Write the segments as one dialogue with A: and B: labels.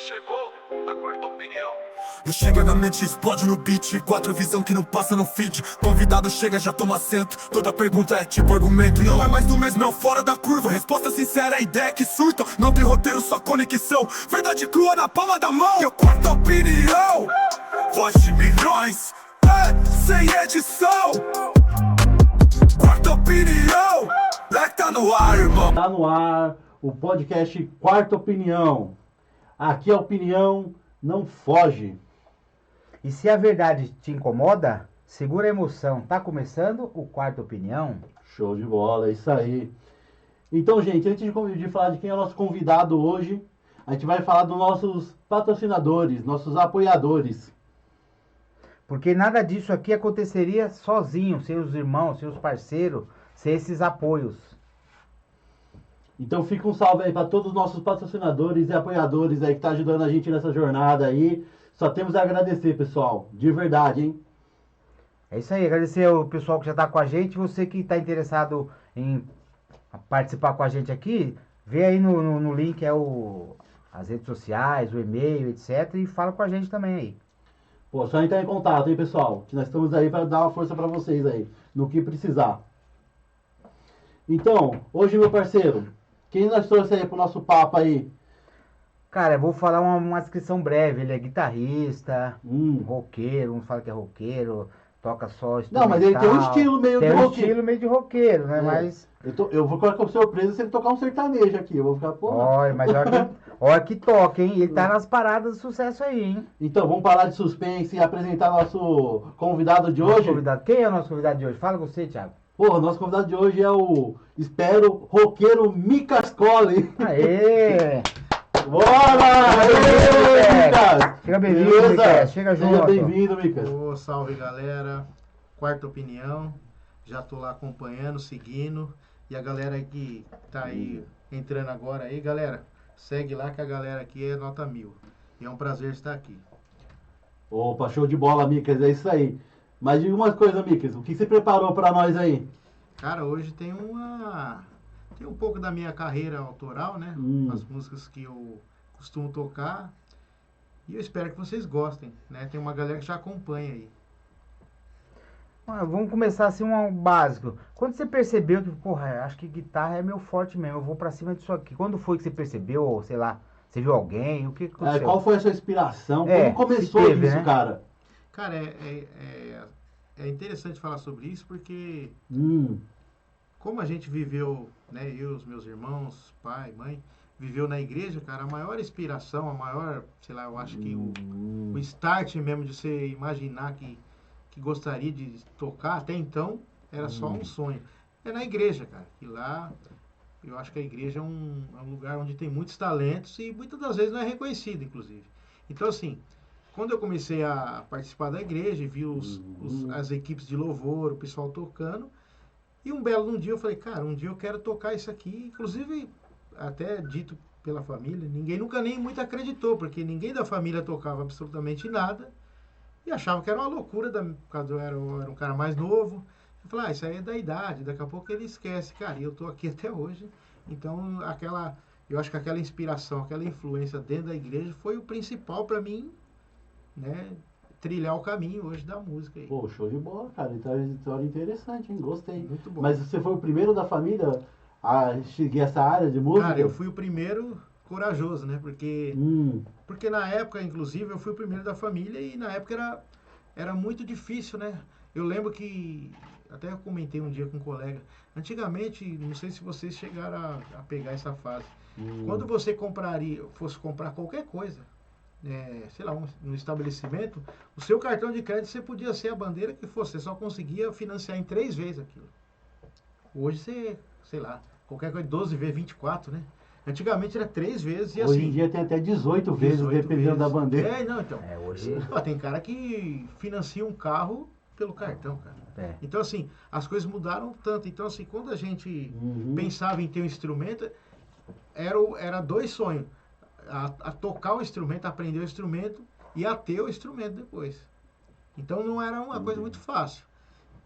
A: chegou a quarta opinião.
B: Eu chego na mente, explode no beat. Quatro visão que não passa no feed. Convidado chega, já toma assento. Toda pergunta é tipo argumento. Não é mais do mesmo, é fora da curva. Resposta sincera, é ideia que surta. Não tem roteiro, só conexão. Verdade crua na palma da mão. Eu quarta opinião. Voz de milhões, sem edição. Quarta opinião. Tá no ar, irmão.
C: Tá no ar o podcast Quarta Opinião. Aqui a opinião não foge.
D: E se a verdade te incomoda, segura a emoção. Tá começando o Quarta Opinião?
C: Show de bola, é isso aí. Então, gente, antes de falar de quem é o nosso convidado hoje, a gente vai falar dos nossos patrocinadores, nossos apoiadores.
D: Porque nada disso aqui aconteceria sozinho, sem os irmãos, sem os parceiros, sem esses apoios.
C: Então fica um salve aí para todos os nossos patrocinadores e apoiadores aí que tá ajudando a gente nessa jornada aí. Só temos a agradecer, pessoal. De verdade, hein?
D: É isso aí, agradecer ao pessoal que já tá com a gente. Você que tá interessado em participar com a gente aqui, vê aí no link as redes sociais, o e-mail, etc. E fala com a gente também aí.
C: Pô, só entrar em contato, hein, pessoal? Que nós estamos aí para dar uma força para vocês aí, no que precisar. Então, hoje, meu parceiro, quem nós trouxe aí pro nosso papo aí?
D: Cara, eu vou falar uma descrição breve. Ele é guitarrista, roqueiro, uns falam que é roqueiro, toca só instrumental.
C: Não, mas ele tem um estilo meio de roqueiro.
D: Tem um estilo meio de roqueiro, né?
C: É.
D: Mas...
C: Eu vou colocar como surpresa se ele tocar um sertanejo aqui. Eu vou ficar, pô.
D: Olha, mas olha que toca, hein? Ele tá nas paradas de sucesso aí, hein?
C: Então, vamos parar de suspense e apresentar nosso convidado de hoje.
D: Quem é o nosso convidado de hoje? Fala você, Thiago.
C: Porra, nosso convidado de hoje é o, espero, roqueiro Micas Cole.
D: Aê!
C: Bora! Aê, Micas!
D: Chega bem-vindo,
C: Beleza?
D: Micas. Chega junto.
C: Seja bem-vindo, Micas.
E: Ô, salve galera, Quarta Opinião, já tô lá acompanhando, seguindo, e a galera que tá aí entrando agora aí, galera, segue lá que a galera aqui é nota 1000, e é um prazer estar aqui.
C: Opa, show de bola, Micas, é isso aí. Mas diga uma coisa, Micas, o que você preparou pra nós aí?
E: Cara, hoje tem um pouco da minha carreira autoral, né, as músicas que eu costumo tocar, e eu espero que vocês gostem, né, tem uma galera que já acompanha aí.
D: Vamos começar assim um básico. Quando você percebeu que, porra, acho que guitarra é meu forte mesmo, eu vou pra cima disso aqui. Quando foi que você percebeu, ou sei lá, você viu alguém, o que aconteceu?
C: Qual foi a sua inspiração?
D: É,
C: Como começou
D: se teve,
C: isso,
D: né?
C: cara?
E: Cara, é interessante falar sobre isso porque como a gente viveu, né, eu, os meus irmãos, pai, mãe, viveu na igreja, cara, a maior inspiração, a maior, sei lá, eu acho que o start mesmo de você imaginar que gostaria de tocar, até então, era só um sonho. É na igreja, cara, que lá, eu acho que a igreja é um lugar onde tem muitos talentos e muitas das vezes não é reconhecido, inclusive. Então, assim, quando eu comecei a participar da igreja e vi as equipes de louvor, o pessoal tocando, e um belo dia eu falei, cara, um dia eu quero tocar isso aqui, inclusive, até dito pela família, ninguém nunca nem muito acreditou, porque ninguém da família tocava absolutamente nada, e achava que era uma loucura, por causa eu era um cara mais novo. Eu falei, isso aí é da idade, daqui a pouco ele esquece, cara, e eu tô aqui até hoje. Então, eu acho que aquela inspiração, aquela influência dentro da igreja foi o principal para mim, né, trilhar o caminho hoje da música aí.
C: Pô, show de bola, cara. Então é uma história interessante, hein? Gostei.
E: Muito bom.
C: Mas você foi o primeiro da família a seguir essa área de música?
E: Cara, eu fui o primeiro corajoso, né? Porque na época, inclusive, eu fui o primeiro da família e na época era muito difícil, né? Eu lembro que, até eu comentei um dia com um colega, antigamente, não sei se vocês chegaram a pegar essa fase, quando você fosse comprar qualquer coisa, sei lá, no estabelecimento, o seu cartão de crédito você podia ser a bandeira que fosse, você só conseguia financiar em 3 vezes aquilo. Hoje você, sei lá, qualquer coisa, 12 vezes, 24, né? Antigamente era 3 vezes e
C: Hoje
E: assim...
C: em dia tem até 18 vezes,
E: 18
C: dependendo da bandeira.
E: Não, então.
D: Hoje...
E: Tem cara que financia um carro pelo cartão, cara. Então, assim, as coisas mudaram tanto. Então, assim, quando a gente pensava em ter um instrumento, era 2 sonhos. A tocar o instrumento, aprender o instrumento e a ter o instrumento depois. Então, não era uma coisa muito fácil.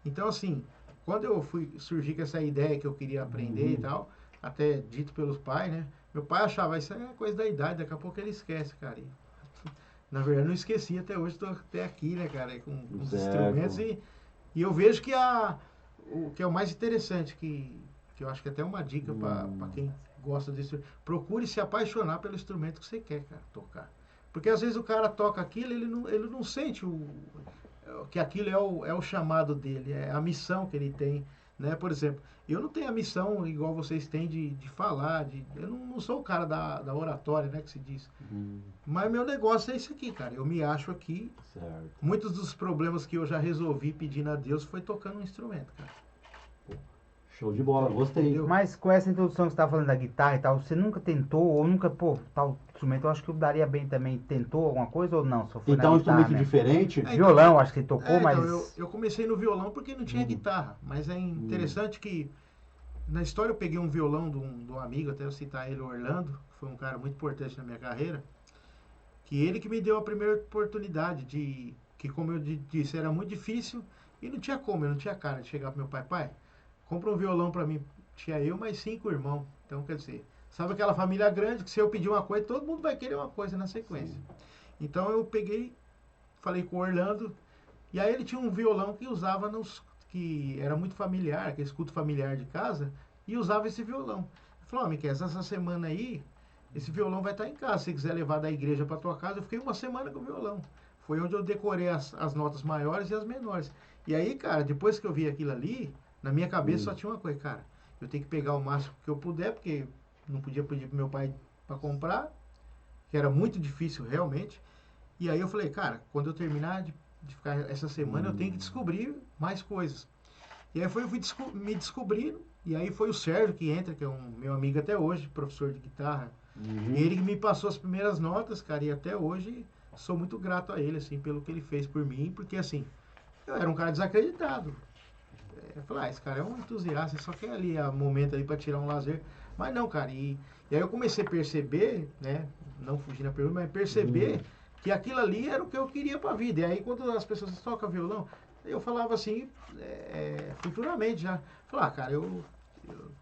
E: Então, assim, quando eu surgi com essa ideia que eu queria aprender e tal, até dito pelos pais, né? Meu pai achava, isso é coisa da idade, daqui a pouco ele esquece, cara. E, na verdade, eu não esqueci, até hoje estou até aqui, né, cara, com os instrumentos. E eu vejo que o que é o mais interessante, que eu acho que é até uma dica para quem gosta desse, procure se apaixonar pelo instrumento que você quer, cara, tocar. Porque às vezes o cara toca aquilo, ele não sente que aquilo é o chamado dele, é a missão que ele tem, né? Por exemplo, eu não tenho a missão igual vocês têm de falar, eu não sou o cara da oratória, né, que se diz. Mas meu negócio é isso aqui, cara. Eu me acho aqui.
C: Certo.
E: Muitos dos problemas que eu já resolvi pedindo a Deus foi tocando um instrumento, cara.
C: Show de bola, gostei.
E: Entendeu?
D: Mas com essa introdução que você tá falando da guitarra e tal, você nunca tentou, ou nunca, pô, tal instrumento, eu acho que eu daria bem também. Tentou alguma coisa ou não? Só foi
C: Então,
D: na
C: um
D: guitarra,
C: instrumento
D: né?
C: diferente?
D: Violão, acho que você tocou, mas...
E: Então, eu comecei no violão porque não tinha guitarra. Mas é interessante que na história eu peguei um violão de um amigo, até eu citar ele, Orlando, que foi um cara muito importante na minha carreira, que ele que me deu a primeira oportunidade que como eu disse, era muito difícil e não tinha como, eu não tinha cara de chegar pro meu pai, compra um violão pra mim. Tinha eu mais 5 irmãos. Então, quer dizer, sabe aquela família grande que se eu pedir uma coisa, todo mundo vai querer uma coisa na sequência. Sim. Então eu peguei, falei com o Orlando, e aí ele tinha um violão que usava que era muito familiar, aquele escudo familiar de casa, e usava esse violão. Ele falou, Miquel, essa semana aí, esse violão vai estar em casa, se você quiser levar da igreja para tua casa. Eu fiquei uma semana com o violão. Foi onde eu decorei as notas maiores e as menores. E aí, cara, depois que eu vi aquilo ali, na minha cabeça só tinha uma coisa, cara, eu tenho que pegar o máximo que eu puder, porque não podia pedir pro meu pai para comprar, que era muito difícil realmente. E aí eu falei, cara, quando eu terminar de ficar essa semana, eu tenho que descobrir mais coisas. E aí eu fui me descobrindo, e aí foi o Sérgio que entra, que é um meu amigo até hoje, professor de guitarra. Ele que me passou as primeiras notas, cara, e até hoje sou muito grato a ele, assim, pelo que ele fez por mim, porque assim, eu era um cara desacreditado. Eu falei, esse cara é um entusiasta, só quer ali um momento ali para tirar um lazer. Mas não, cara, e aí eu comecei a perceber, né, não fugindo da pergunta, mas perceber que aquilo ali era o que eu queria para a vida. E aí quando as pessoas tocam violão, eu falava assim, futuramente já, falar, cara, eu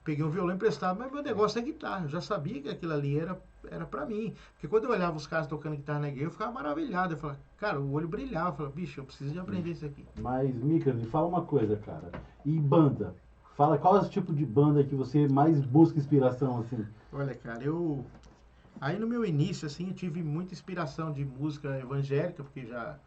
E: peguei um violão emprestado, mas meu negócio é guitarra. Eu já sabia que aquilo ali era pra mim. Porque quando eu olhava os caras tocando guitarra na igreja, eu ficava maravilhado. Eu falava, cara, o olho brilhava. Eu falava, bicho, eu preciso de aprender isso aqui.
C: Mas, Mica, me fala uma coisa, cara. E banda? Fala qual é o tipo de banda que você mais busca inspiração, assim?
E: Olha, cara, aí no meu início, assim, eu tive muita inspiração de música evangélica, porque já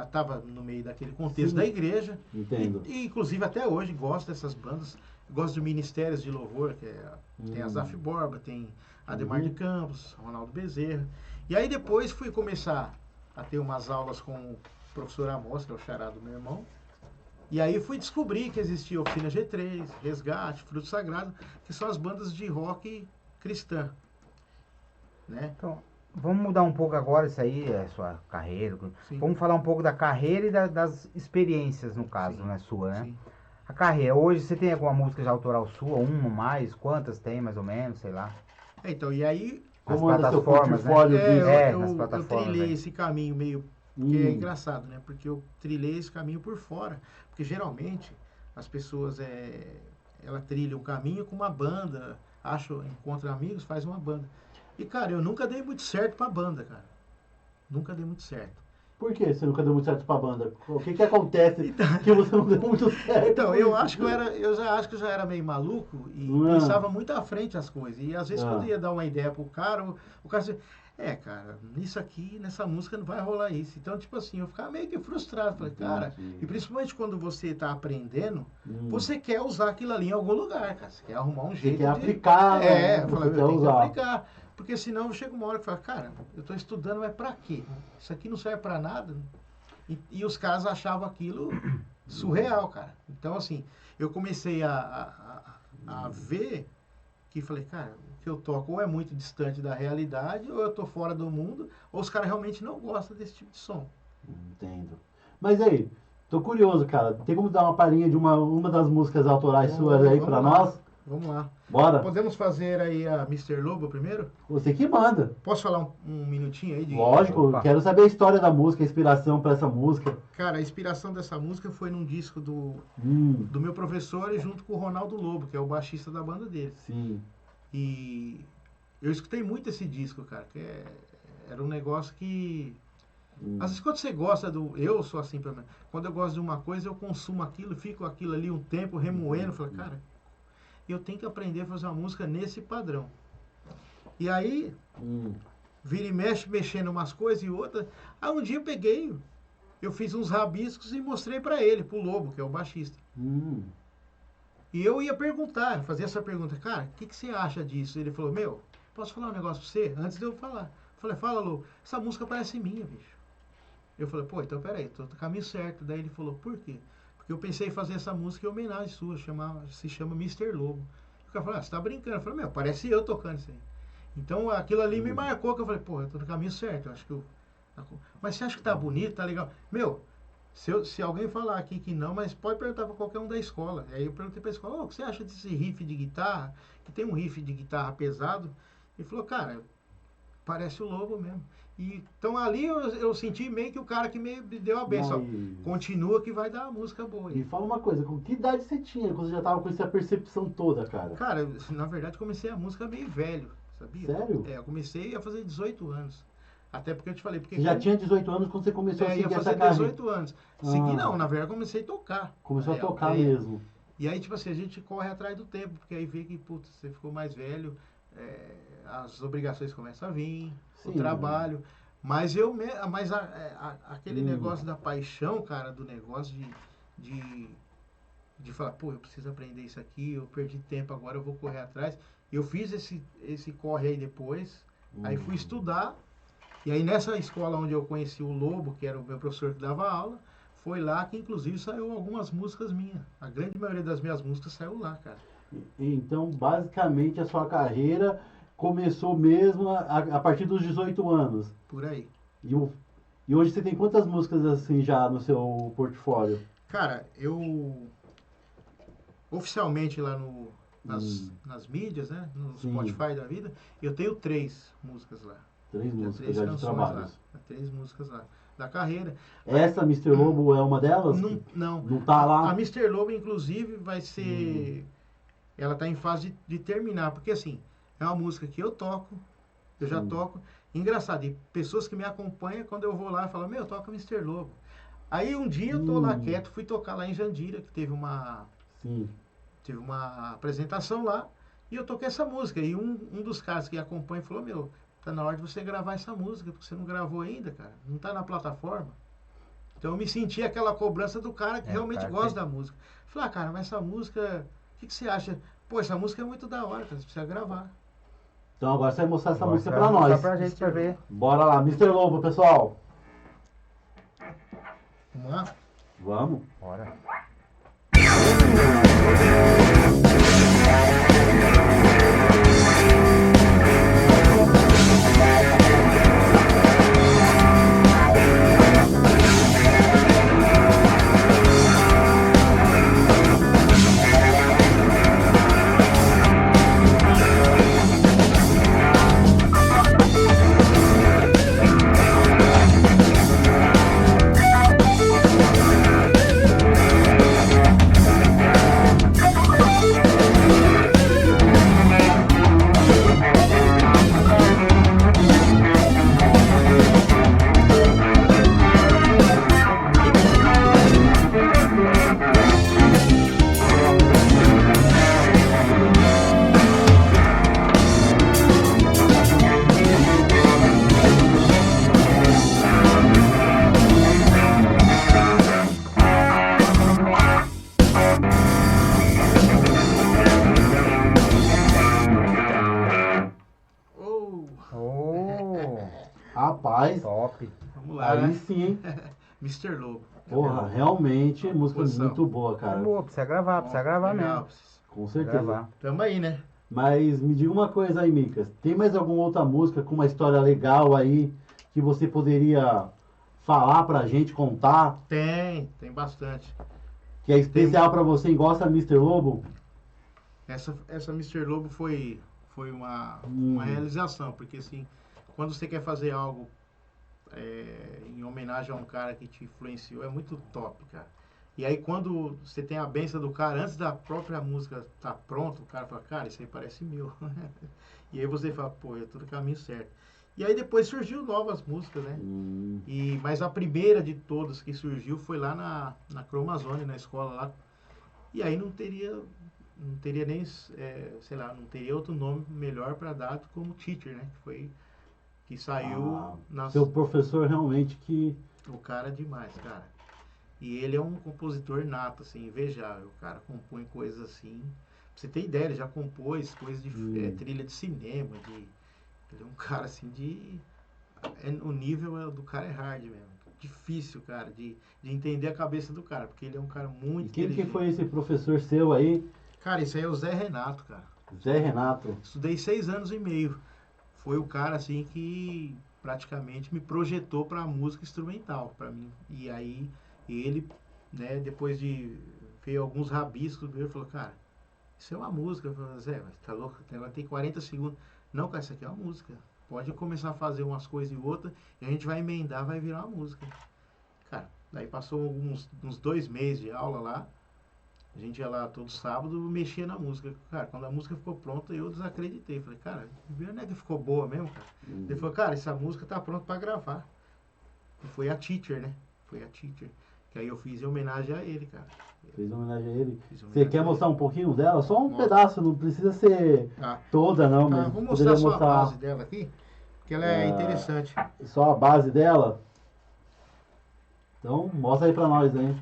E: estava no meio daquele contexto da igreja.
C: Entendo.
E: E inclusive até hoje gosto dessas bandas. Gosto de ministérios de louvor, que tem a Zaf Borba, tem Ademar de Campos, Ronaldo Bezerra. E aí depois fui começar a ter umas aulas com o professor Amos, que é o xará do meu irmão. E aí fui descobrir que existia Oficina G3, Resgate, Fruto Sagrado, que são as bandas de rock cristã. Né?
D: Então, vamos mudar um pouco agora, isso aí é sua carreira.
E: Sim.
D: Vamos falar um pouco da carreira e das experiências, no caso,
E: Sim.
D: né, sua, né?
E: Sim.
D: A carreira, hoje você tem alguma música já autoral sua, uma ou mais? Quantas tem, mais ou menos, sei lá?
E: Então, e aí
C: Como anda seu
D: plataformas, né?
C: portfólio
D: nas
E: eu
D: plataformas.
E: trilhei
D: Aí.
E: esse caminho meio... Que é engraçado, né? Porque eu trilhei esse caminho por fora. Porque geralmente as pessoas ela trilha um caminho com uma banda, encontra amigos, faz uma banda. E, cara, eu nunca dei muito certo pra banda, cara. Nunca dei muito certo.
C: Por que você nunca deu muito certo pra banda? O que acontece que você não deu muito certo?
E: Então, eu já acho que eu já era meio maluco e pensava muito à frente as coisas. E às vezes quando eu ia dar uma ideia pro cara, o cara dizia, cara, nisso aqui, nessa música não vai rolar isso. Então, tipo assim, eu ficava meio que frustrado. Falei, cara, e principalmente quando você tá aprendendo, você quer usar aquilo ali em algum lugar, cara. Você quer arrumar um jeito
C: de aplicar, né?
E: Eu falei, eu tenho que aplicar. Porque senão chega uma hora que fala, cara, eu tô estudando, mas pra quê? Isso aqui não serve pra nada. E os caras achavam aquilo surreal, cara. Então, assim, eu comecei a ver que falei, cara, o que eu toco ou é muito distante da realidade, ou eu tô fora do mundo, ou os caras realmente não gostam desse tipo de som.
C: Entendo. Mas aí, tô curioso, cara. Tem como dar uma palhinha de uma das músicas autorais suas aí pra nós?
E: Vamos lá.
C: Bora.
E: Podemos fazer aí a Mr. Lobo primeiro?
C: Você que manda.
E: Posso falar um minutinho aí?
C: Lógico,
D: Opa.
C: quero saber a história da música, a inspiração pra essa música.
E: Cara, a inspiração dessa música foi num disco do meu professor e junto com o Ronaldo Lobo, que é o baixista da banda dele.
C: Sim.
E: E eu escutei muito esse disco, cara, era um negócio que... Às vezes quando você gosta eu sou assim, pra mim, quando eu gosto de uma coisa, eu consumo aquilo, fico aquilo ali um tempo remoendo, falo, cara, eu tenho que aprender a fazer uma música nesse padrão. E aí, vira e mexe, mexendo umas coisas e outras. Aí um dia eu fiz uns rabiscos e mostrei pra ele, pro Lobo, que é o baixista. E eu ia perguntar, fazer essa pergunta, cara, o que você acha disso? Ele falou, posso falar um negócio pra você? Antes de eu falar. Eu falei, fala, Lobo, essa música parece minha, bicho. Eu falei, pô, então peraí, tô no caminho certo. Daí ele falou, por quê? Porque eu pensei em fazer essa música em homenagem sua, se chama Mr. Lobo. O cara falou, você tá brincando? Eu falei, parece eu tocando isso aí. Então aquilo ali me marcou, que eu falei, pô, eu tô no caminho certo, eu acho que mas você acha que tá bonito, tá legal? Se alguém falar aqui que não, mas pode perguntar pra qualquer um da escola. Aí eu perguntei pra escola, o que você acha desse riff de guitarra? Que tem um riff de guitarra pesado. Ele falou, cara, parece o Lobo mesmo. Então ali eu senti meio que o cara que me deu a benção. Continua que vai dar uma música boa.
C: E fala uma coisa, com que idade você tinha quando você já tava com essa percepção toda, cara?
E: Cara, na verdade comecei a música meio velho, sabia?
C: Sério?
E: Eu comecei a fazer 18 anos. Até porque eu te falei... Porque
C: Você já tinha 18 anos quando você começou a seguir essa carreira?
E: ia fazer 18 anos. Segui não, na verdade comecei a tocar.
C: Começou a tocar mesmo.
E: E aí, tipo assim, a gente corre atrás do tempo, porque aí vê que, putz, você ficou mais velho, as obrigações começam a vir, o trabalho... Mas aquele negócio da paixão, cara, do negócio de falar, pô, eu preciso aprender isso aqui, eu perdi tempo, agora eu vou correr atrás. Eu fiz esse corre aí depois, aí fui estudar, e aí nessa escola onde eu conheci o Lobo, que era o meu professor que dava aula, foi lá que inclusive saiu algumas músicas minhas. A grande maioria das minhas músicas saiu lá, cara.
C: Então, basicamente, a sua carreira começou mesmo a partir dos 18 anos.
E: Por aí.
C: E hoje você tem quantas músicas assim já no seu portfólio?
E: Cara, eu oficialmente lá nas mídias, né, no Spotify da vida, eu tenho 3 músicas lá.
C: 3 músicas já de trabalho.
E: 3 músicas lá da carreira.
C: Essa Mr. Lobo é uma delas?
E: Não.
C: Não tá lá?
E: A Mr. Lobo, inclusive, vai ser... Ela tá em fase de terminar, porque assim, é uma música que eu toco, eu já toco. Engraçado, e pessoas que me acompanham, quando eu vou lá, falam, toca Mr. Lobo. Aí um dia eu tô lá quieto, fui tocar lá em Jandira, que teve uma apresentação lá, e eu toquei essa música. E um dos caras que acompanha falou, tá na hora de você gravar essa música, porque você não gravou ainda, cara, não tá na plataforma. Então eu me senti aquela cobrança do cara que realmente gosta da música. Falei, cara, mas essa música, o que você acha? Pô, essa música é muito da hora, cara, você precisa gravar.
C: Então agora você vai mostrar essa música pra nós.
D: Pra gente pra ver.
C: Bora lá, Mr. Lobo, pessoal.
E: Vamos lá?
C: Vamos.
D: Bora.
C: Rapaz,
D: Top.
E: Vamos lá,
C: aí
E: né?
C: sim, hein?
E: Mr. Lobo.
C: Porra, realmente, música
E: Composição.
C: muito boa, cara.
D: Boa, precisa gravar
E: Legal.
D: mesmo.
C: Com
D: Precisa
C: certeza.
D: gravar.
E: Tamo aí, né?
C: Mas me diga uma coisa aí, Micas. Tem mais alguma outra música com uma história legal aí que você poderia falar pra gente, contar?
E: Tem bastante.
C: Que é especial pra você e gosta da Mr. Lobo?
E: Essa Mr. Lobo foi uma realização, porque assim, quando você quer fazer algo em homenagem a um cara que te influenciou, é muito top, cara. E aí quando você tem a benção do cara, antes da própria música tá pronta, o cara fala, cara, isso aí parece meu. E aí você fala, pô, eu tô no caminho certo. E aí depois surgiu novas músicas, né? Mas a primeira de todas que surgiu foi lá na Cromazone, na escola lá. E aí não teria nem, sei lá, não teria outro nome melhor para dar como Teacher, né? Que saiu
C: Seu professor realmente que...
E: O cara é demais, cara. E ele é um compositor nato, assim, invejável. O cara compõe coisas assim. Pra você ter ideia, ele já compôs coisas de trilha de cinema, ele é um cara assim o nível do cara é hard mesmo. Difícil, cara, de entender a cabeça do cara, porque ele é um cara muito
C: E quem que
E: inteligente.
C: foi esse professor seu aí?
E: Cara, esse aí é o Zé Renato, cara.
C: Zé Renato.
E: Estudei 6 anos e meio. Foi o cara, assim, que praticamente me projetou pra música instrumental, pra mim. E aí, ele, né, depois de ver alguns rabiscos, ele falou, cara, isso é uma música. Eu falei, Zé, mas tá louco? Ela tem 40 segundos. Não, cara, isso aqui é uma música. Pode começar a fazer umas coisas e outras, e a gente vai emendar, vai virar uma música. Cara, daí passou uns 2 meses de aula lá. A gente ia lá todo sábado, mexia na música. Cara, quando a música ficou pronta, eu desacreditei. Falei, cara, não é que ficou boa mesmo, cara? Ele falou, cara, essa música tá pronta pra gravar. E foi a Teacher, né? Foi a Teacher. Que aí eu fiz em homenagem a ele, cara.
C: Fez homenagem a ele.
E: Fiz
C: Você
E: homenagem
C: quer
E: a
C: mostrar
E: ele.
C: um pouquinho dela? Só um
E: Mostra.
C: pedaço, não precisa ser toda não,
E: Tá,
C: mas
E: vou
C: poderia
E: mostrar só a
C: mostrar
E: base dela aqui, porque ela é interessante.
C: só a base dela. Então, mostra aí pra nós, hein?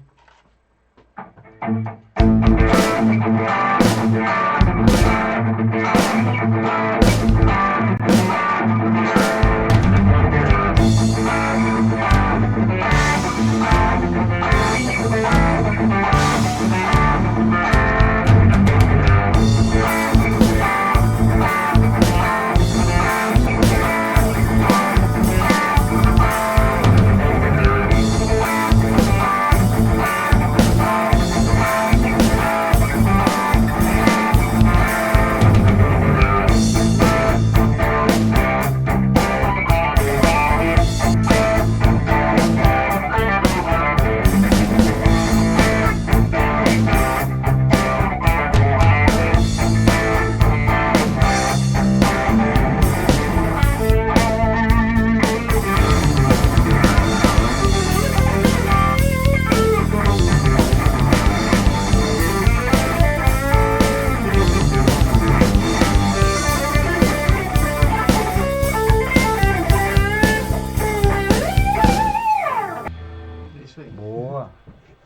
E: É isso aí.
D: Boa.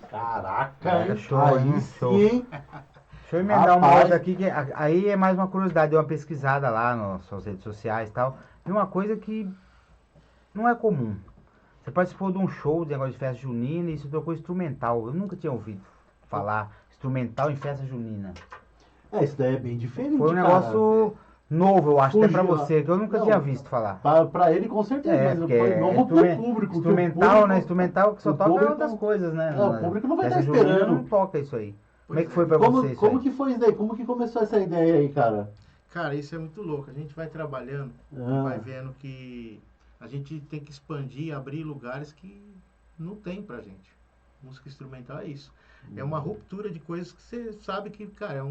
C: Caraca, hein?
D: Show,
C: Aí
D: hein?
C: sim,
D: Show.
C: hein?
D: Deixa eu emendar uma
C: Rapaz.
D: outra aqui, que aí é mais uma curiosidade, dei uma pesquisada lá nas suas redes sociais e tal. E uma coisa que não é comum. Você participou de um show de negócio de festa junina e isso tocou instrumental. Eu nunca tinha ouvido falar instrumental em festa junina.
C: Isso daí é bem diferente,
D: Foi um
C: cara.
D: negócio novo, eu acho, até pra
C: Fugiu,
D: você, que eu nunca
C: não.
D: tinha visto falar.
C: Pra ele com certeza, mas
D: porque
C: foi novo pro público. que o
D: instrumental,
C: público-
D: né? Instrumental que só
C: o
D: toca
C: público-
D: outras coisas, né?
C: o público não vai
D: Festa
C: estar
D: junina
C: esperando.
D: não toca isso aí. Como é que
E: Pois
D: foi pra você
C: Como,
D: isso
C: como
D: aí?
C: que foi isso daí? Como que começou essa ideia aí, cara?
E: Cara, isso é muito louco. A gente vai trabalhando e vai vendo que a gente tem que expandir, abrir lugares que não tem pra gente. Música instrumental é isso. É uma ruptura de coisas que você sabe que, cara,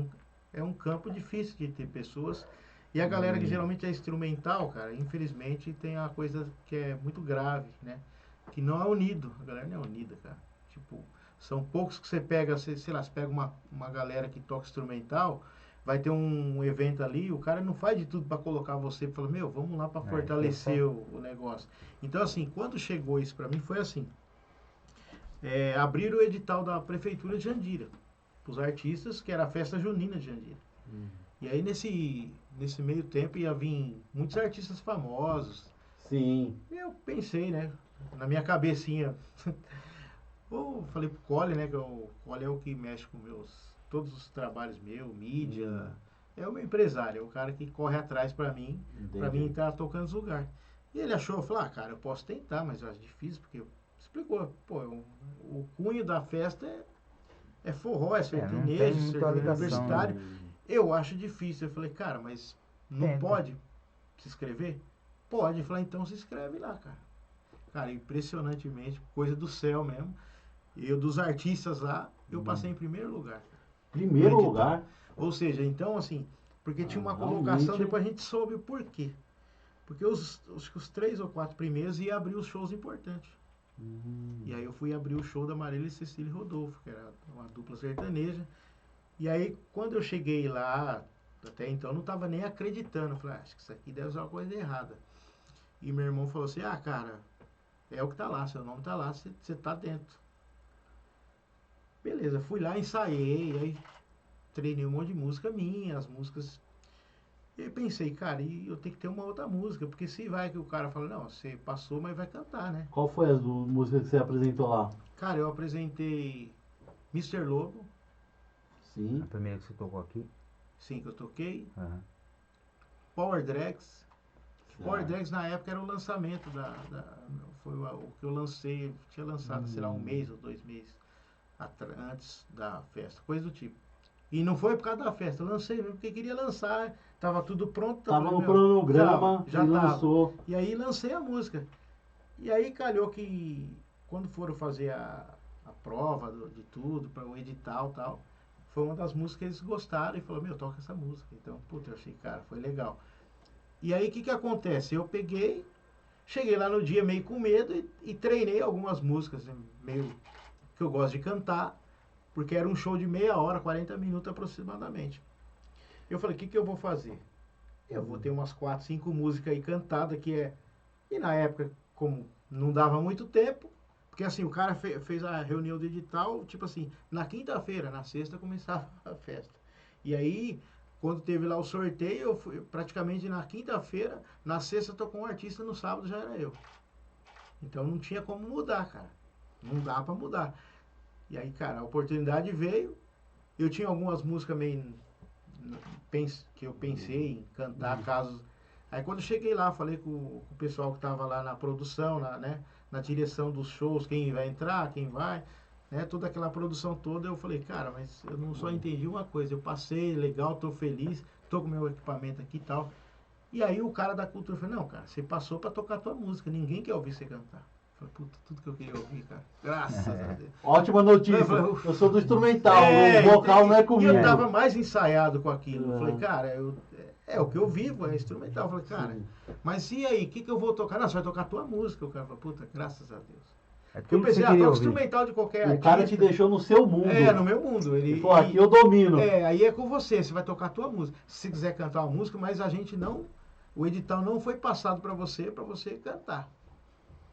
E: é um campo difícil de ter pessoas. E a galera que geralmente é instrumental, cara, infelizmente tem uma coisa que é muito grave, né? Que não é unido. A galera não é unida, cara. Tipo, são poucos que você pega, sei lá, você pega uma galera que toca instrumental, vai ter um evento ali, o cara não faz de tudo pra colocar você e falar, meu, vamos lá pra fortalecer o negócio. Então, assim, quando chegou isso pra mim, foi assim. Abriram o edital da Prefeitura de Jandira, pros artistas, que era a festa junina de Jandira. E aí, nesse meio tempo, ia vir muitos artistas famosos.
C: Sim.
E: E eu pensei, né, na minha cabecinha... Eu falei pro Cole, né, que o Cole é o que mexe com todos os trabalhos meus, mídia. É o meu empresário, é o cara que corre atrás pra mim estar tocando os lugares. E ele achou, falou, cara, eu posso tentar, mas eu acho difícil, porque explicou, pô, o cunho da festa é forró, é
D: não tem
E: sertanejo,
D: muita
E: sertanejo
D: ligação,
E: universitário. Eu acho difícil. Eu falei, cara, mas não
D: Tenta.
E: pode se inscrever? Pode. Eu falei, então se inscreve lá, cara. Cara, impressionantemente, coisa do céu mesmo. Eu, dos artistas lá, eu passei em primeiro lugar.
C: Primeiro
E: No edital.
C: lugar.
E: Ou seja, então assim, porque tinha uma
C: realmente.
E: colocação, depois a gente soube o porquê. Porque os 3 ou 4 primeiros iam abrir os shows importantes. E aí eu fui abrir o show da Marília e Cecília Rodolfo, que era uma dupla sertaneja. E aí, quando eu cheguei lá, até então eu não estava nem acreditando. Eu falei, acho que isso aqui deve ser uma coisa errada. E meu irmão falou assim, cara, é o que tá lá, seu nome tá lá, você tá dentro. Beleza, fui lá, ensaiei, aí treinei um monte de música minha, as músicas. E aí pensei, cara, e eu tenho que ter uma outra música, porque se vai que o cara fala, não, você passou, mas vai cantar, né?
C: Qual foi as músicas que você apresentou lá?
E: Cara, eu apresentei Mr. Lobo,
C: Sim.
D: A primeira que você tocou aqui.
E: sim, que eu toquei.
D: Aham.
E: Power Drags. Power Drags na época era o lançamento foi o que eu lancei, eu tinha lançado, sei lá, 1 mês ou 2 meses antes da festa, coisa do tipo. E não foi por causa da festa, eu lancei mesmo porque queria lançar, tava tudo pronto.
C: Tava no
E: meu,
C: cronograma
E: já
C: e
E: tava.
C: lançou.
E: E aí lancei a música. E aí calhou que quando foram fazer a prova de tudo, para o edital e tal, foi uma das músicas que eles gostaram e falou, toca essa música. Então, puta, eu achei, cara, foi legal. E aí o que acontece? Eu cheguei lá no dia meio com medo e treinei algumas músicas, meio que eu gosto de cantar, porque era um show de meia hora, 40 minutos aproximadamente. Eu falei, o que eu vou fazer? Eu vou ter umas 4, 5 músicas aí cantadas, E na época, como não dava muito tempo, porque assim, o cara fez a reunião do edital, tipo assim, na quinta-feira, na sexta começava a festa. E aí, quando teve lá o sorteio, eu fui praticamente na quinta-feira, na sexta tocou um artista, no sábado já era eu. Então não tinha como mudar, cara. Não dá pra mudar. E aí, cara, a oportunidade veio. Eu tinha algumas músicas meio que eu pensei em cantar casos. Aí quando eu cheguei lá, falei com o pessoal que tava lá na produção, na direção dos shows, quem vai entrar, quem vai, toda aquela produção toda, eu falei, cara, mas eu não só entendi uma coisa, eu passei, legal, tô feliz, tô com meu equipamento aqui e tal. E aí o cara da cultura falou, não, cara, você passou pra tocar tua música, ninguém quer ouvir você cantar. Eu falei, puta, tudo que eu queria ouvir, cara. Graças a Deus.
C: Ótima notícia. Eu sou do instrumental, o vocal não é
E: E
C: comigo.
E: eu tava mais ensaiado com aquilo. Eu falei, cara, é o que eu vivo, é instrumental. Eu falei, cara, mas e aí, o que eu vou tocar? Não, você vai tocar a tua música. O cara falou, puta, graças a Deus.
D: É
E: Eu
D: tudo que
E: pensei,
D: você queria
E: toca
D: ouvir.
E: instrumental de qualquer
C: O
E: artista.
C: cara te deixou no seu mundo.
E: No meu mundo.
C: Ele falou, aqui eu domino.
E: Aí é com você vai tocar a tua música. Se você quiser cantar uma música, mas a gente não... O edital não foi passado pra você cantar.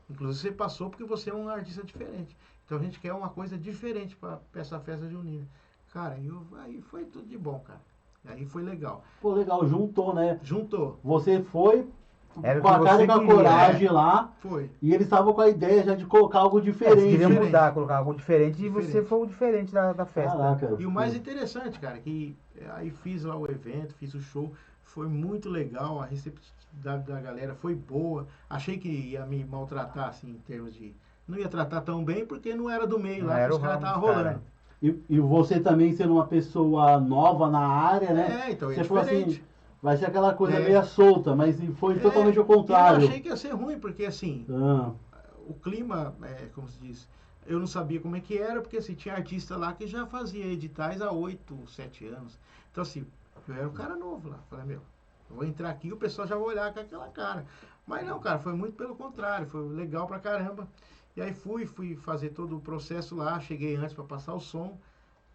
E: Inclusive você passou porque você é um artista diferente. Então a gente quer uma coisa diferente para essa festa junina. Cara, aí foi tudo de bom, cara. Aí foi legal.
C: Pô, legal, juntou, né?
E: Juntou.
C: Você foi
D: Era o
C: com
D: que
C: a cara
D: você
C: e com a
D: queria,
C: coragem lá.
E: Foi.
C: E eles estavam com a ideia já de colocar algo
D: Você
C: diferente.
D: queria
E: Diferente.
D: mudar, colocar algo diferente, e você
E: Diferente.
D: foi o diferente da festa.
C: Caraca.
E: E o mais interessante, cara, que aí fiz lá o evento, fiz o show, foi muito legal, a receptividade da galera foi boa. Achei que ia me maltratar, assim, em termos de... Não ia tratar tão bem, porque não era do meio
D: Não
E: lá,
D: era
E: que os
D: o
E: caras
D: ramo
E: estavam
D: dos
E: rolando.
D: caras.
C: E você também sendo uma pessoa nova na área, né?
E: Então,
C: Você
E: é
C: falou
E: diferente.
C: assim, vai ser aquela coisa
E: É.
C: meio solta, mas foi totalmente ao
E: E
C: contrário.
E: eu achei que ia ser ruim, porque assim,
C: Ah,
E: o clima, como se diz, eu não sabia como é que era, porque assim, tinha artista lá que já fazia editais há 8, 7 anos. Então assim, eu era um cara novo lá. Falei, eu vou entrar aqui e o pessoal já vai olhar com aquela cara. Mas não, cara, foi muito pelo contrário, foi legal pra caramba. E aí fui fazer todo o processo lá, cheguei antes pra passar o som.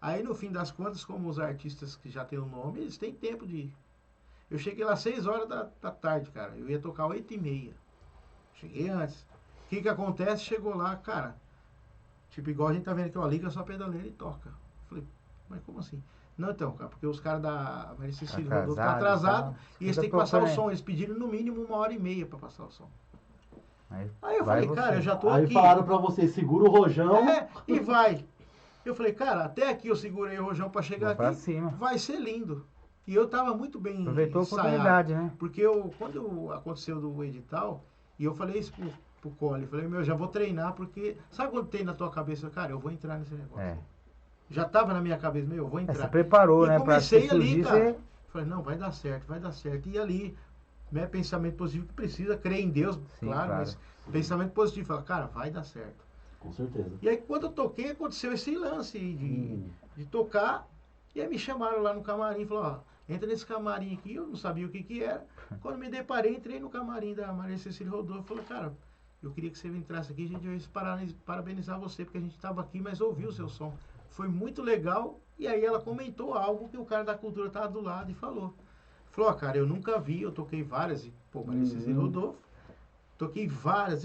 E: Aí no fim das contas, como os artistas que já têm o nome, eles têm tempo de ir. Eu cheguei lá 6 horas da tarde, cara. Eu ia tocar 8h30. Cheguei antes. O que acontece? Chegou lá, cara. Tipo, igual a gente tá vendo aqui, ó, liga sua pedaleira e toca. Falei, mas como assim? Não, então, cara, porque os caras da Maria Cecília Rodolfo tá atrasado e eles têm que passar o som. Eles pediram no mínimo 1h30 pra passar o som. Aí eu falei, cara, eu já tô
C: aí
E: aqui.
C: falaram pra você, segura o rojão.
E: E vai. Eu falei, cara, até aqui eu segurei o rojão pra chegar
D: Pra
E: aqui.
D: cima.
E: Vai ser lindo. E eu tava muito bem
D: Aproveitou a
E: ensaiado.
D: oportunidade, né?
E: Porque quando aconteceu do edital, e eu falei isso pro Cole, eu falei, já vou treinar, porque sabe quando tem na tua cabeça, cara, eu vou entrar nesse negócio.
D: É.
E: já tava na minha cabeça, eu vou entrar.
D: Você preparou,
E: E
D: né?
E: comecei
D: pra
E: ali,
D: surgir,
E: cara. Falei, não, vai dar certo. E ali, né, pensamento positivo que precisa, crer em Deus,
D: Sim,
E: claro,
D: claro.
E: mas pensamento positivo, fala, cara, vai dar certo.
C: Com certeza.
E: E aí quando eu toquei, aconteceu esse lance de tocar, e aí me chamaram lá no camarim, falaram, ó, entra nesse camarim aqui, eu não sabia o que era. Quando me deparei, entrei no camarim da Maria Cecília Rodolfo, falei, cara, eu queria que você entrasse aqui, a gente ia parabenizar você, porque a gente estava aqui, mas ouviu o seu som. Foi muito legal, e aí ela comentou algo que o cara da cultura estava do lado e falou. Falou, ó, cara, eu nunca vi, eu toquei várias, Maria Cecília Rodolfo, toquei várias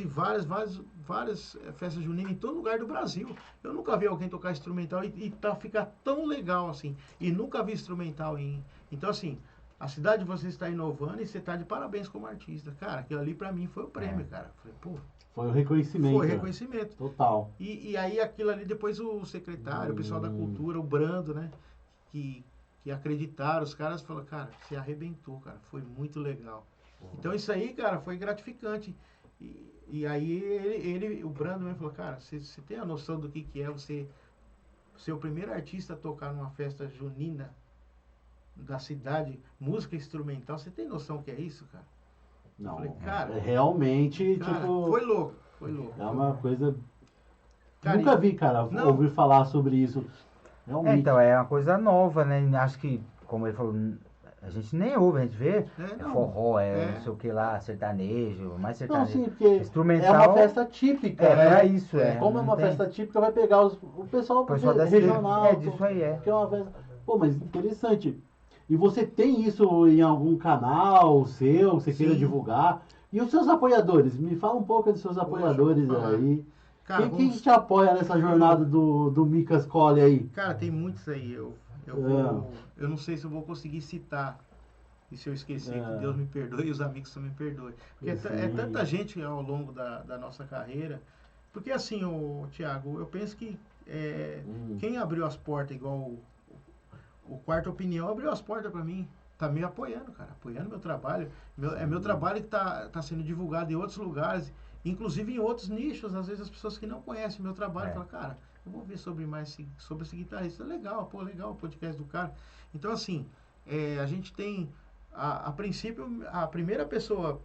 E: festas juninas em todo lugar do Brasil. Eu nunca vi alguém tocar instrumental e ficar tão legal assim. E nunca vi instrumental em... Então, assim, a cidade de vocês está inovando e você está de parabéns como artista. Cara, aquilo ali pra mim foi o prêmio, cara. Falei, pô...
C: Foi o reconhecimento.
E: Foi reconhecimento.
C: Total.
E: E aí aquilo ali, depois o secretário, o pessoal da cultura, o Brando, né? Que acreditaram, os caras falaram, cara, você arrebentou, cara. Foi muito legal. Então isso aí, cara, foi gratificante. E aí o Brando me falou, cara, você tem a noção do que é você ser o primeiro artista a tocar numa festa junina da cidade, música instrumental, você tem noção que é isso, cara?
C: Não,
E: falei, cara,
C: realmente,
E: cara,
C: tipo...
E: foi louco.
C: É uma coisa...
E: Cara,
C: Nunca vi, cara, ouvir falar sobre isso. Realmente.
D: Então, é uma coisa nova, né? Acho que, como ele falou, a gente nem ouve, a gente vê forró, não sei o que lá, sertanejo, mais sertanejo.
C: Não, sim, porque
D: instrumental,
C: é uma festa típica, né?
D: Era isso,
C: Como é uma festa típica, vai pegar o pessoal
D: da
C: regional.
D: disso aí,
C: Que é uma festa... Pô, mas interessante. E você tem isso em algum canal seu, que você queira divulgar? E os seus apoiadores? Me fala um pouco dos seus apoiadores aí.
E: Cara,
C: Quem te apoia nessa jornada do Micas Cole aí?
E: Cara, tem muitos aí. Eu não sei se eu vou conseguir citar. E se eu esquecer, que Deus me perdoe e os amigos também me perdoem. Porque é tanta gente ao longo da nossa carreira. Porque assim, Thiago, eu penso que quem abriu as portas, igual o Quarta Opinião, abriu as portas para mim. Tá me apoiando, cara. Apoiando meu trabalho. Meu trabalho que tá sendo divulgado em outros lugares. Inclusive em outros nichos, às vezes as pessoas que não conhecem o meu trabalho falam, cara, eu vou ver sobre esse guitarrista. Legal o podcast do cara. Então, assim, a gente tem, a princípio, a primeira pessoa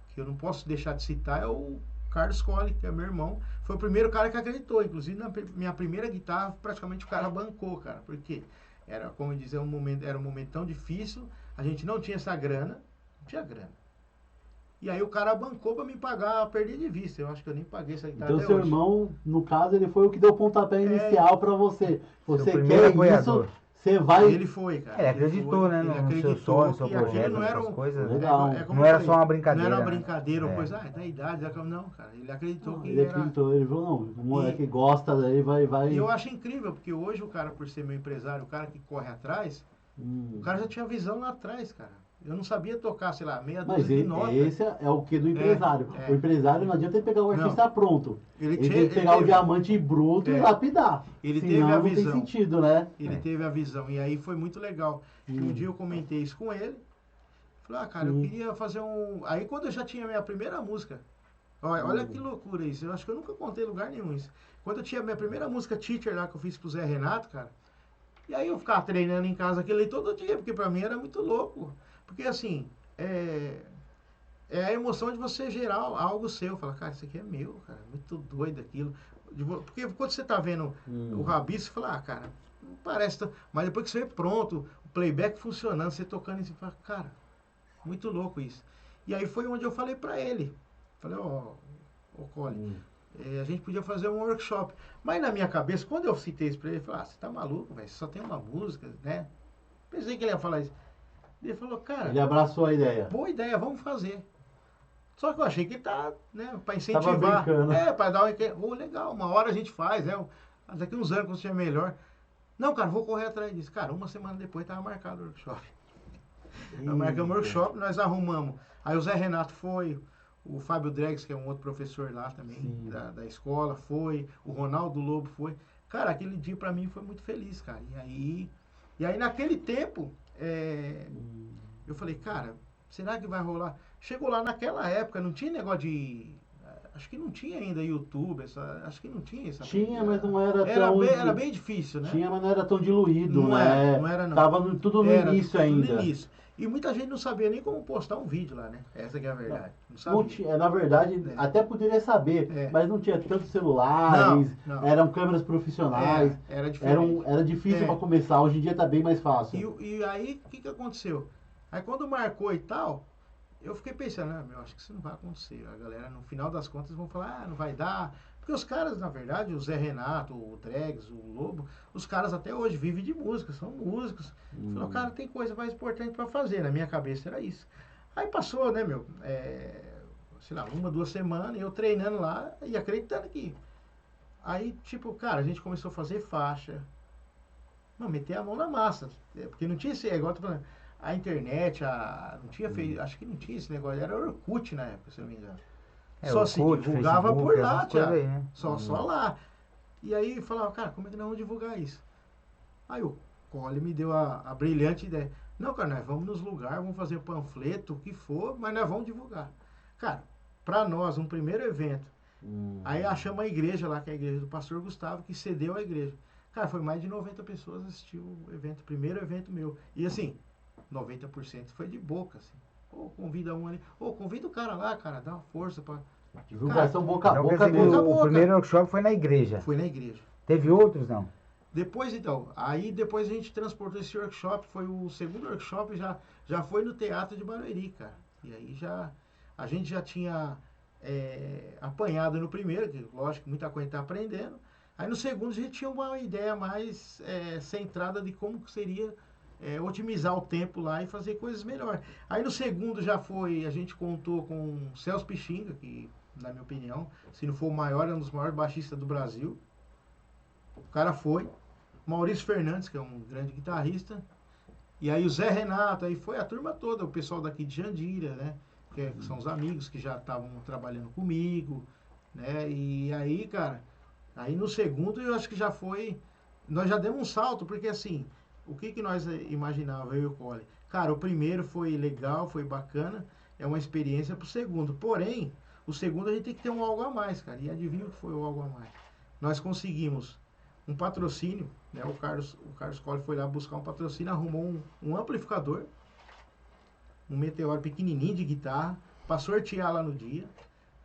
E: que eu não posso deixar de citar é o Carlos Cole, que é meu irmão. Foi o primeiro cara que acreditou. Inclusive, na minha primeira guitarra, praticamente o cara bancou, cara. Porque era, como eu dizia, era um momento tão difícil, a gente não tinha essa grana, não tinha grana. E aí o cara bancou pra me pagar a perda de vista. Eu acho que eu nem paguei essa guitarra
C: Então
E: até
C: seu
E: hoje.
C: irmão, no caso, ele foi o que deu o pontapé inicial pra você. Você
D: primeiro
C: quer
D: apoiador.
C: isso, você vai...
E: Ele foi, cara.
D: Ele acreditou, né, no seu sonho, no seu projeto,
E: não
D: nessas coisas.
C: Legal.
E: como
D: Não era
E: eu
D: só uma brincadeira.
E: Não era uma
D: né?
E: brincadeira, ou coisa, da idade. Não, cara. Ele acreditou que
C: Ele acreditou, ele falou, não, o moleque gosta, daí vai...
E: E eu acho incrível, porque hoje o cara, por ser meu empresário, o cara que corre atrás, o cara já tinha visão lá atrás, cara. Eu não sabia tocar, sei lá, meia dúzia de notas.
C: Mas esse é o que do empresário. O empresário não adianta ele pegar o artista pronto. Ele tem que pegar o diamante bruto e lapidar.
E: Ele
C: Senão
E: teve a
C: não
E: visão.
C: tem sentido, né?
E: Ele teve a visão. E aí foi muito legal. Um dia eu comentei isso com ele. Falei, cara, eu queria fazer um... Aí quando eu já tinha a minha primeira música... Olha que loucura isso. Eu acho que eu nunca contei em lugar nenhum isso. Quando eu tinha a minha primeira música Teacher lá, que eu fiz pro Zé Renato, cara... E aí eu ficava treinando em casa aquilo aí todo dia, porque pra mim era muito louco. Porque assim, é a emoção de você gerar algo seu. Falar, cara, isso aqui é meu, cara, muito doido aquilo. Porque quando você tá vendo o Rabisco, você fala, cara, não parece tão... Mas depois que você vê pronto, o playback funcionando, você tocando, você fala, cara, muito louco isso. E aí foi onde eu falei pra ele. Falei, Cole, a gente podia fazer um workshop. Mas na minha cabeça, quando eu citei isso pra ele, eu falei, você tá maluco, velho, só tem uma música, né? Pensei que ele ia falar isso. Ele falou, cara...
C: Ele abraçou a ideia.
E: Boa ideia, vamos fazer. Só que eu achei que tá, né, pra
C: Tava
E: incentivar.
C: brincando.
E: Pra dar legal, uma hora a gente faz, né? Daqui uns anos, quando estiver melhor. Não, cara, vou correr atrás disso. Cara, uma semana depois tava marcado o workshop. Nós marcamos o workshop, nós arrumamos. Aí o Zé Renato foi, o Fábio Dregs, que é um outro professor lá também, da escola, foi, o Ronaldo Lobo foi. Cara, aquele dia pra mim foi muito feliz, cara. E aí naquele tempo... eu falei, cara, será que vai rolar? Chegou lá naquela época, não tinha negócio de acho que não tinha ainda YouTube, acho que não tinha essa.
C: Tinha, mas não era
E: Era bem difícil, né?
C: Tinha, mas não era tão diluído,
E: Não
C: né?
E: era, não era não.
C: Tava tudo no
E: Era
C: início
E: tudo
C: ainda.
E: no início. E muita gente não sabia nem como postar um vídeo lá, né? Essa que é a verdade. Não sabia.
C: Não tinha, na verdade,
E: É.
C: até poderia saber,
E: É.
C: mas não tinha tantos celulares,
E: Não.
C: eram câmeras profissionais,
E: Era diferente.
C: era difícil
E: É.
C: para começar, hoje em dia tá bem mais fácil.
E: E aí, o que aconteceu? Aí quando marcou e tal, eu fiquei pensando, acho que isso não vai acontecer. A galera, no final das contas, vão falar, não vai dar. Porque os caras, na verdade, o Zé Renato, o Dregs, o Lobo, os caras até hoje vivem de música, são músicos. Falou, cara, tem coisa mais importante para fazer. Na minha cabeça era isso. Aí passou, né, sei lá, 1, 2 semanas, eu treinando lá e acreditando que... Aí, tipo, cara, a gente começou a fazer faixa. Não, meter a mão na massa. Porque não tinha esse... É igual eu tô falando, a internet, não tinha feito... Acho que não tinha esse negócio. Era Orkut na época, se eu não me engano. Só se
D: Orkut,
E: divulgava
D: Facebook,
E: por lá,
D: essas coisas
E: Thiago.
D: aí, né?
E: Só lá. E aí falava, cara, como é que nós vamos divulgar isso? Aí o Cole me deu a brilhante ideia. Não, cara, nós vamos nos lugares, vamos fazer panfleto, o que for, mas nós vamos divulgar. Cara, pra nós, um primeiro evento, aí achamos a igreja lá, que é a igreja do pastor Gustavo, que cedeu a igreja. Cara, foi mais de 90 pessoas assistir o evento, primeiro evento meu. E assim, 90% foi de boca, assim. Ou convida um ali, ou convida o cara lá, cara, dá uma força pra...
C: Divulgação boca a
D: Então,
C: boca
D: quer dizer,
C: mesmo.
E: boca a boca.
D: o primeiro workshop foi na igreja.
E: Foi na igreja.
D: Teve outros, não?
E: Depois, então, depois a gente transportou esse workshop, foi o segundo workshop, já foi no Teatro de Barueri, cara. E aí a gente já tinha apanhado no primeiro, que lógico, muita coisa tá aprendendo. Aí no segundo a gente tinha uma ideia mais centrada de como seria otimizar o tempo lá e fazer coisas melhores. Aí no segundo a gente contou com o Celso Pixinga, que, na minha opinião, se não for o maior, é um dos maiores baixistas do Brasil. O cara foi. Maurício Fernandes, que é um grande guitarrista. E aí o Zé Renato, aí foi a turma toda, o pessoal daqui de Jandira, né? Que são os amigos que já estavam trabalhando comigo, né? E aí, cara, aí no segundo eu acho que já foi... Nós já demos um salto, porque assim, o que nós imaginávamos, eu e o Cole? Cara, o primeiro foi legal, foi bacana, é uma experiência pro segundo. Porém, o segundo a gente tem que ter um algo a mais, cara. E adivinha o que foi o algo a mais? Nós conseguimos um patrocínio, né? O Carlos Cole foi lá buscar um patrocínio, arrumou um amplificador, um Meteoro pequenininho de guitarra, para sortear lá no dia.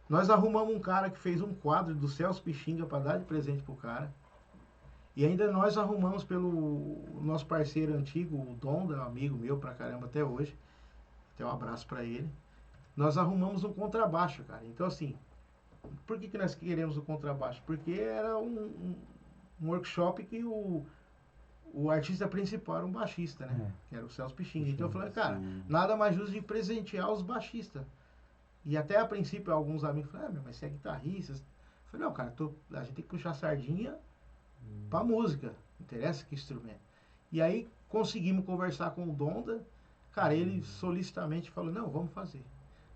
E: Nós arrumamos um cara que fez um quadro do Celso Pixinga para dar de presente pro cara. E ainda nós arrumamos pelo nosso parceiro antigo, o Donda, amigo meu pra caramba até hoje. Até um abraço para ele. Nós arrumamos um contrabaixo, cara. Então assim, por que nós queremos o contrabaixo? Porque era um workshop que o artista principal era um baixista, né? Que era o Celso Pixinga. Então eu falei, cara, nada mais justo de presentear os baixistas. E até a princípio alguns amigos falaram, mas você é guitarrista? Eu falei, não, cara, a gente tem que puxar a sardinha pra música. Não interessa que instrumento. E aí conseguimos conversar com o Donda. Cara, ele solicitamente falou, não, vamos fazer.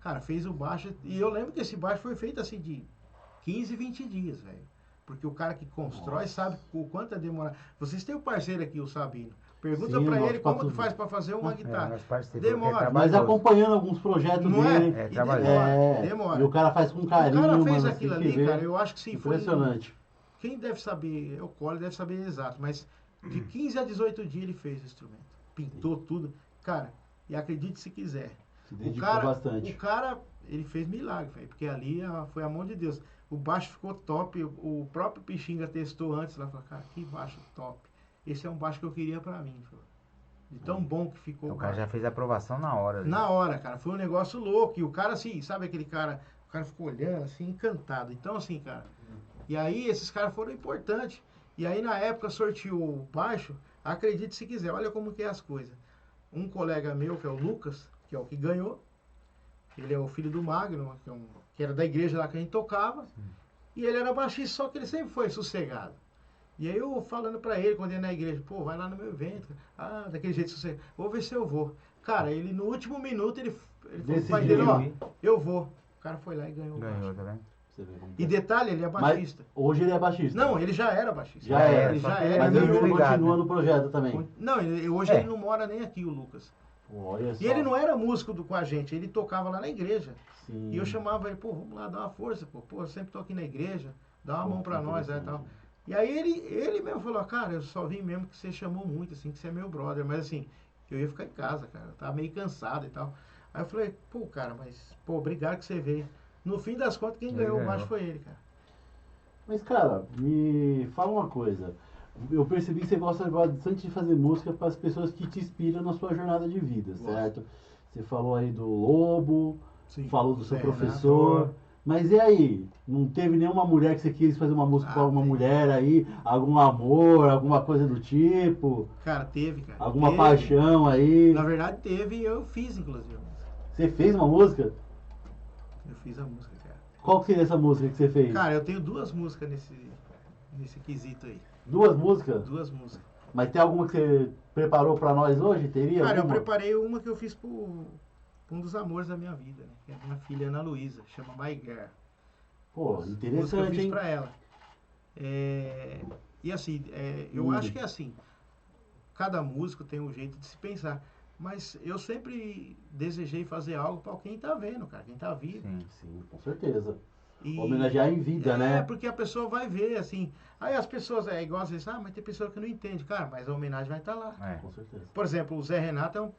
E: Cara, fez o baixo. E eu lembro que esse baixo foi feito assim de 15, 20 dias, velho. Porque o cara que constrói sabe o quanto é demorar. Vocês têm o parceiro aqui, o Sabino. Pergunta
C: Sim,
E: pra
C: nosso
E: ele como
C: patrão.
E: que faz pra fazer uma guitarra.
D: Nós participamos,
E: Demora.
D: porque é
C: Mas
D: trabalhoso.
C: acompanhando alguns projetos
E: Não
C: dele.
E: é? E
D: trabalhoso.
E: demora.
C: E o cara faz com
E: O
C: carinho,
E: cara fez
C: mano.
E: aquilo
C: tem que
E: ali,
C: ver.
E: cara, eu acho que sim, foi...
C: Impressionante.
E: Quem deve saber, o Cole deve saber exato, mas de 15 a 18 dias ele fez o instrumento. Pintou tudo. Cara, e acredite se quiser.
C: Se
E: O
C: dedicou
E: cara,
C: bastante.
E: ele fez milagre, velho, porque ali foi a mão de Deus. O baixo ficou top, o próprio Pixinga testou antes, lá falou, cara, que baixo top. Esse é um baixo que eu queria pra mim, falou. De tão bom que ficou
D: Então,
E: o
D: o cara
E: baixo.
D: já fez a aprovação na hora.
E: Na hora, cara, foi um negócio louco. E o cara, assim, sabe aquele cara, o cara ficou olhando, assim, encantado. Então, assim, cara, e aí esses caras foram importantes. E aí, na época, sorteou o baixo, acredite se quiser, olha como que é as coisas. Um colega meu, que é o Lucas, que é o que ganhou, ele é o filho do Magno, que era da igreja lá que a gente tocava, e ele era baixista, só que ele sempre foi sossegado. E aí eu falando pra ele, quando ele ia na igreja, pô, vai lá no meu evento. Ah, daquele jeito, sossegado. Vou ver se eu vou. Cara, ele no último minuto, ele falou pro pai dele, ó, eu vou. O cara foi lá e ganhou o
D: Ganhou,
E: baixo.
D: tá vendo?
C: Você vê como
E: E
C: é.
E: detalhe, ele é baixista.
C: Hoje ele é baixista.
E: Não, ele já era baixista.
C: Já era,
E: Ele
D: só
E: já
D: que
E: era.
C: Mas
D: meio
C: ele
D: ligado,
C: continua
D: né?
C: no projeto também.
E: Não, hoje
D: É.
E: ele não mora nem aqui, o Lucas.
C: Olha só.
E: E ele não era músico com a gente, ele tocava lá na igreja.
C: Sim.
E: E eu chamava ele, pô, vamos lá, dá uma força, pô, eu sempre tô aqui na igreja, dá uma mão pra nós, e tal. E aí ele mesmo falou, cara, eu só vim mesmo que você chamou muito, assim, que você é meu brother, mas assim, eu ia ficar em casa, cara, eu tava meio cansado e tal. Aí eu falei, pô, cara, mas, pô, obrigado que você veio. No fim das contas, quem ganhou o macho foi ele, cara.
C: Mas, cara, me fala uma coisa. Eu percebi que você gosta bastante de fazer música para as pessoas que te inspiram na sua jornada de vida, certo? Você falou aí do Lobo,
E: Sim.
C: falou do seu
E: Zé
C: professor.
E: Renato.
C: Mas e aí? Não teve nenhuma mulher que você quis fazer uma música para alguma
E: tem.
C: mulher aí? Algum amor, alguma coisa do tipo?
E: Cara, teve, cara.
C: Alguma
E: Teve.
C: paixão aí?
E: Na verdade teve e eu fiz, inclusive, a música.
C: Você fez uma música?
E: Eu fiz a música, cara.
C: Qual que seria essa música que você fez?
E: Cara, eu tenho duas músicas nesse quesito aí.
C: Duas músicas?
E: Duas músicas.
C: Mas tem alguma que você preparou para nós hoje? Teria
E: Cara, eu
C: alguma?
E: preparei uma que eu fiz pra um dos amores da minha vida, né? Que é a minha filha Ana Luísa, chama My Girl.
C: Pô,
E: Música que eu
C: interessante,
E: fiz
C: hein?
E: pra ela. E assim, eu acho que é assim, cada músico tem um jeito de se pensar. Mas eu sempre desejei fazer algo pra quem tá vendo, cara, quem tá vivo.
C: Sim, com certeza.
E: E-
C: Homenagear em vida, né?
E: É, porque a pessoa vai ver, assim. Aí as pessoas, igual às vezes, mas tem pessoa que não entende. Cara, mas a homenagem vai estar lá.
D: É.
C: Com certeza.
E: Por exemplo, o Zé Renato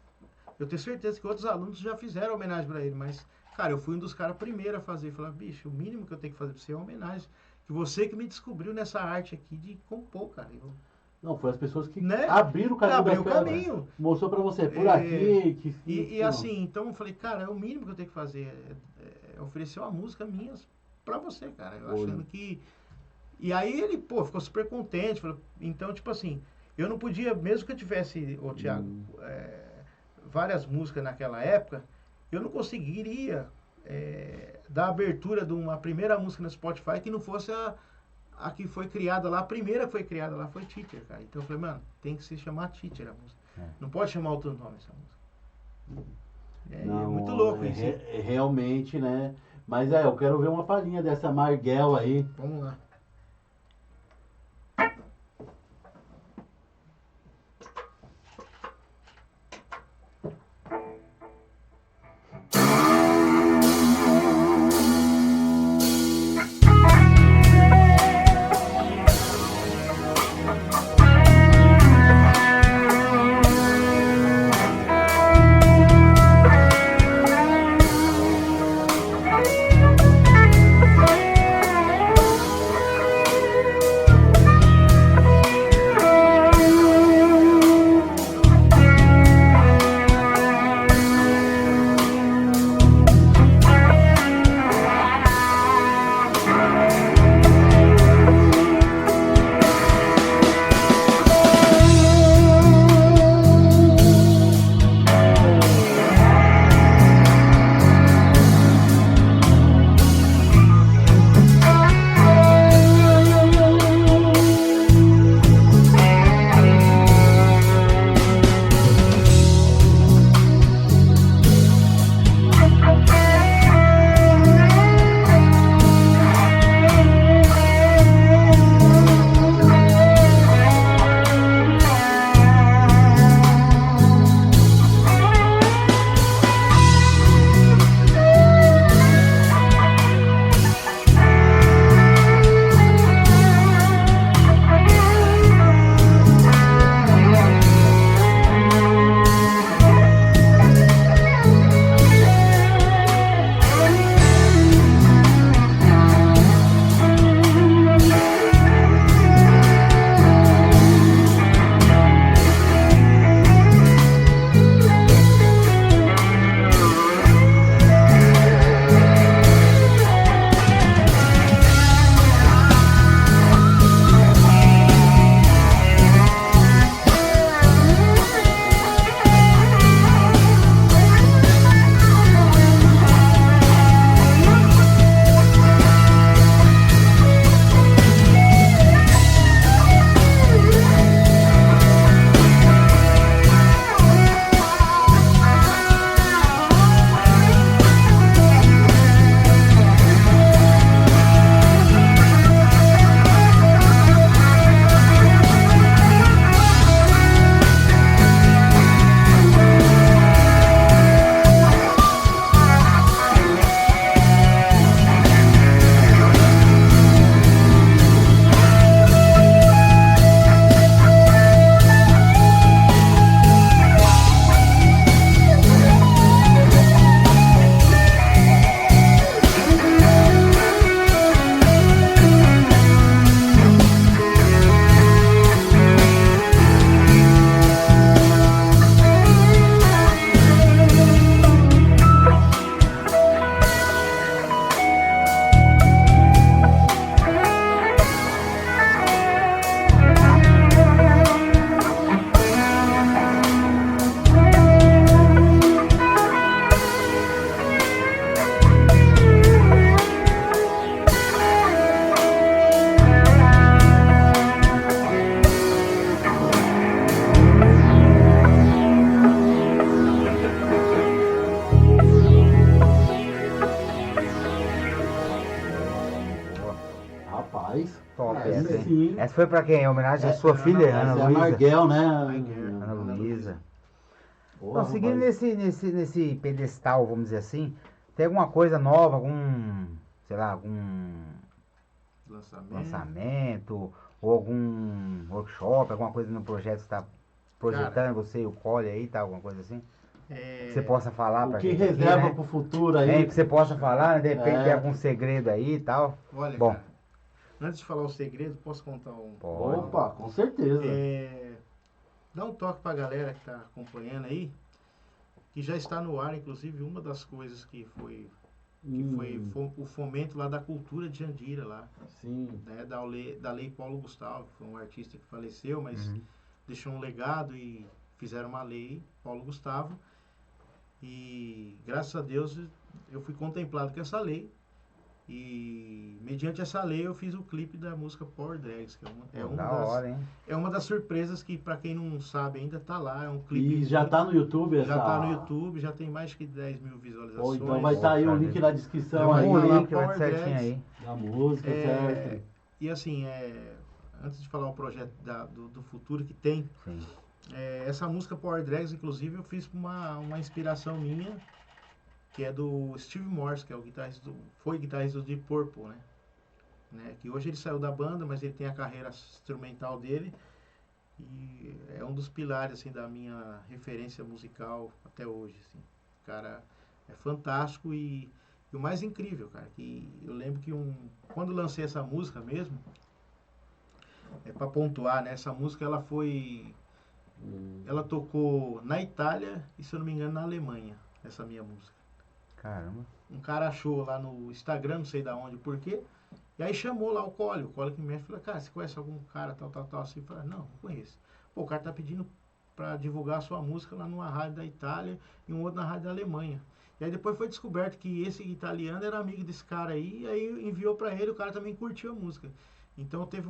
E: eu tenho certeza que outros alunos já fizeram homenagem pra ele, mas, cara, eu fui um dos caras primeiro a fazer. Falar, bicho, o mínimo que eu tenho que fazer pra você é uma homenagem. Que você que me descobriu nessa arte aqui de compor, cara.
C: Não, foi as pessoas que
E: Né?
C: abriram o caminho.
E: Abriu
C: das
E: o
C: pedras.
E: caminho.
C: Mostrou pra você, por
E: É,
C: aqui.
E: E assim, então eu falei, cara, é o mínimo que eu tenho que fazer. É oferecer uma música minha pra você, cara. Eu
C: Foi.
E: achando que. E aí ele, pô, ficou super contente. Falou, então, tipo assim, eu não podia, mesmo que eu tivesse, ô Thiago, várias músicas naquela época, eu não conseguiria dar abertura de uma primeira música no Spotify que não fosse a que foi criada lá. A primeira que foi criada lá foi Teacher, cara. Então eu falei, mano, tem que se chamar Teacher a música. Não pode chamar outro nome essa música. É muito louco isso.
C: Realmente, né? Mas eu quero ver uma palhinha dessa Marguel aí.
E: Vamos lá.
C: Sim.
D: Essa foi pra quem? Em homenagem à sua filha, Ana
C: Essa é a
D: Luísa?
C: Marguel, né?
D: Ana Luísa.
C: Porra,
D: Então, seguindo
C: rapaz.
D: nesse pedestal, vamos dizer assim, tem alguma coisa nova, sei lá, algum lançamento, ou algum workshop, alguma coisa no projeto que você está projetando,
E: Cara,
D: você e o Cole aí, tá? Alguma coisa assim?
E: é,
D: Que você possa falar
C: O
D: pra
C: que
D: gente
C: reserva
D: aqui, né?
C: pro futuro aí?
D: Que você possa falar, né? De repente tem
C: É.
D: algum segredo aí e tal.
E: olha,
D: Bom,
E: cara, antes de falar o segredo, posso contar um.
D: pode.
C: Opa, com certeza.
E: Dá um toque pra galera que tá acompanhando aí, que já está no ar, inclusive, uma das coisas que foi o fomento lá da cultura de Jandira lá,
C: Sim.
E: né, da Lei Paulo Gustavo, foi um artista que faleceu, mas deixou um legado e fizeram uma lei, Paulo Gustavo, e graças a Deus eu fui contemplado com essa lei, e mediante essa lei eu fiz o clipe da música Power Drags, que
D: Da hora, hein?
E: é uma das surpresas que, pra quem não sabe ainda, tá lá, é um clipe.
C: E já tá no YouTube essa...
E: Já tá no YouTube, já tem mais que 10 mil
C: Pô,
E: visualizações.
C: então vai estar aí o link na descrição
E: Já
C: aí.
D: O
E: lá,
D: link vai
E: Power
D: certinho
E: Drags.
D: aí.
C: Da música, certo?
E: E assim, antes de falar o projeto do futuro que tem,
D: Sim.
E: essa música Power Drags, inclusive, eu fiz uma inspiração minha, que é do Steve Morse, que é o guitarrista foi guitarrista do Deep Purple, né? Que hoje ele saiu da banda, mas ele tem a carreira instrumental dele. E é um dos pilares assim da minha referência musical até hoje, assim. Cara, é fantástico e o mais incrível, cara, que eu lembro que quando lancei essa música mesmo, para pontuar, né, essa música ela tocou na Itália e, se eu não me engano, na Alemanha, essa minha música.
D: Caramba.
E: Um cara achou lá no Instagram, não sei da onde, por quê, e aí chamou lá o Cole que me mexe, falou, cara, você conhece algum cara, tal, assim? Eu falei, não conheço. Pô, o cara tá pedindo pra divulgar a sua música lá numa rádio da Itália e um outro na rádio da Alemanha. E aí depois foi descoberto que esse italiano era amigo desse cara aí, e aí enviou pra ele, o cara também curtiu a música. Então teve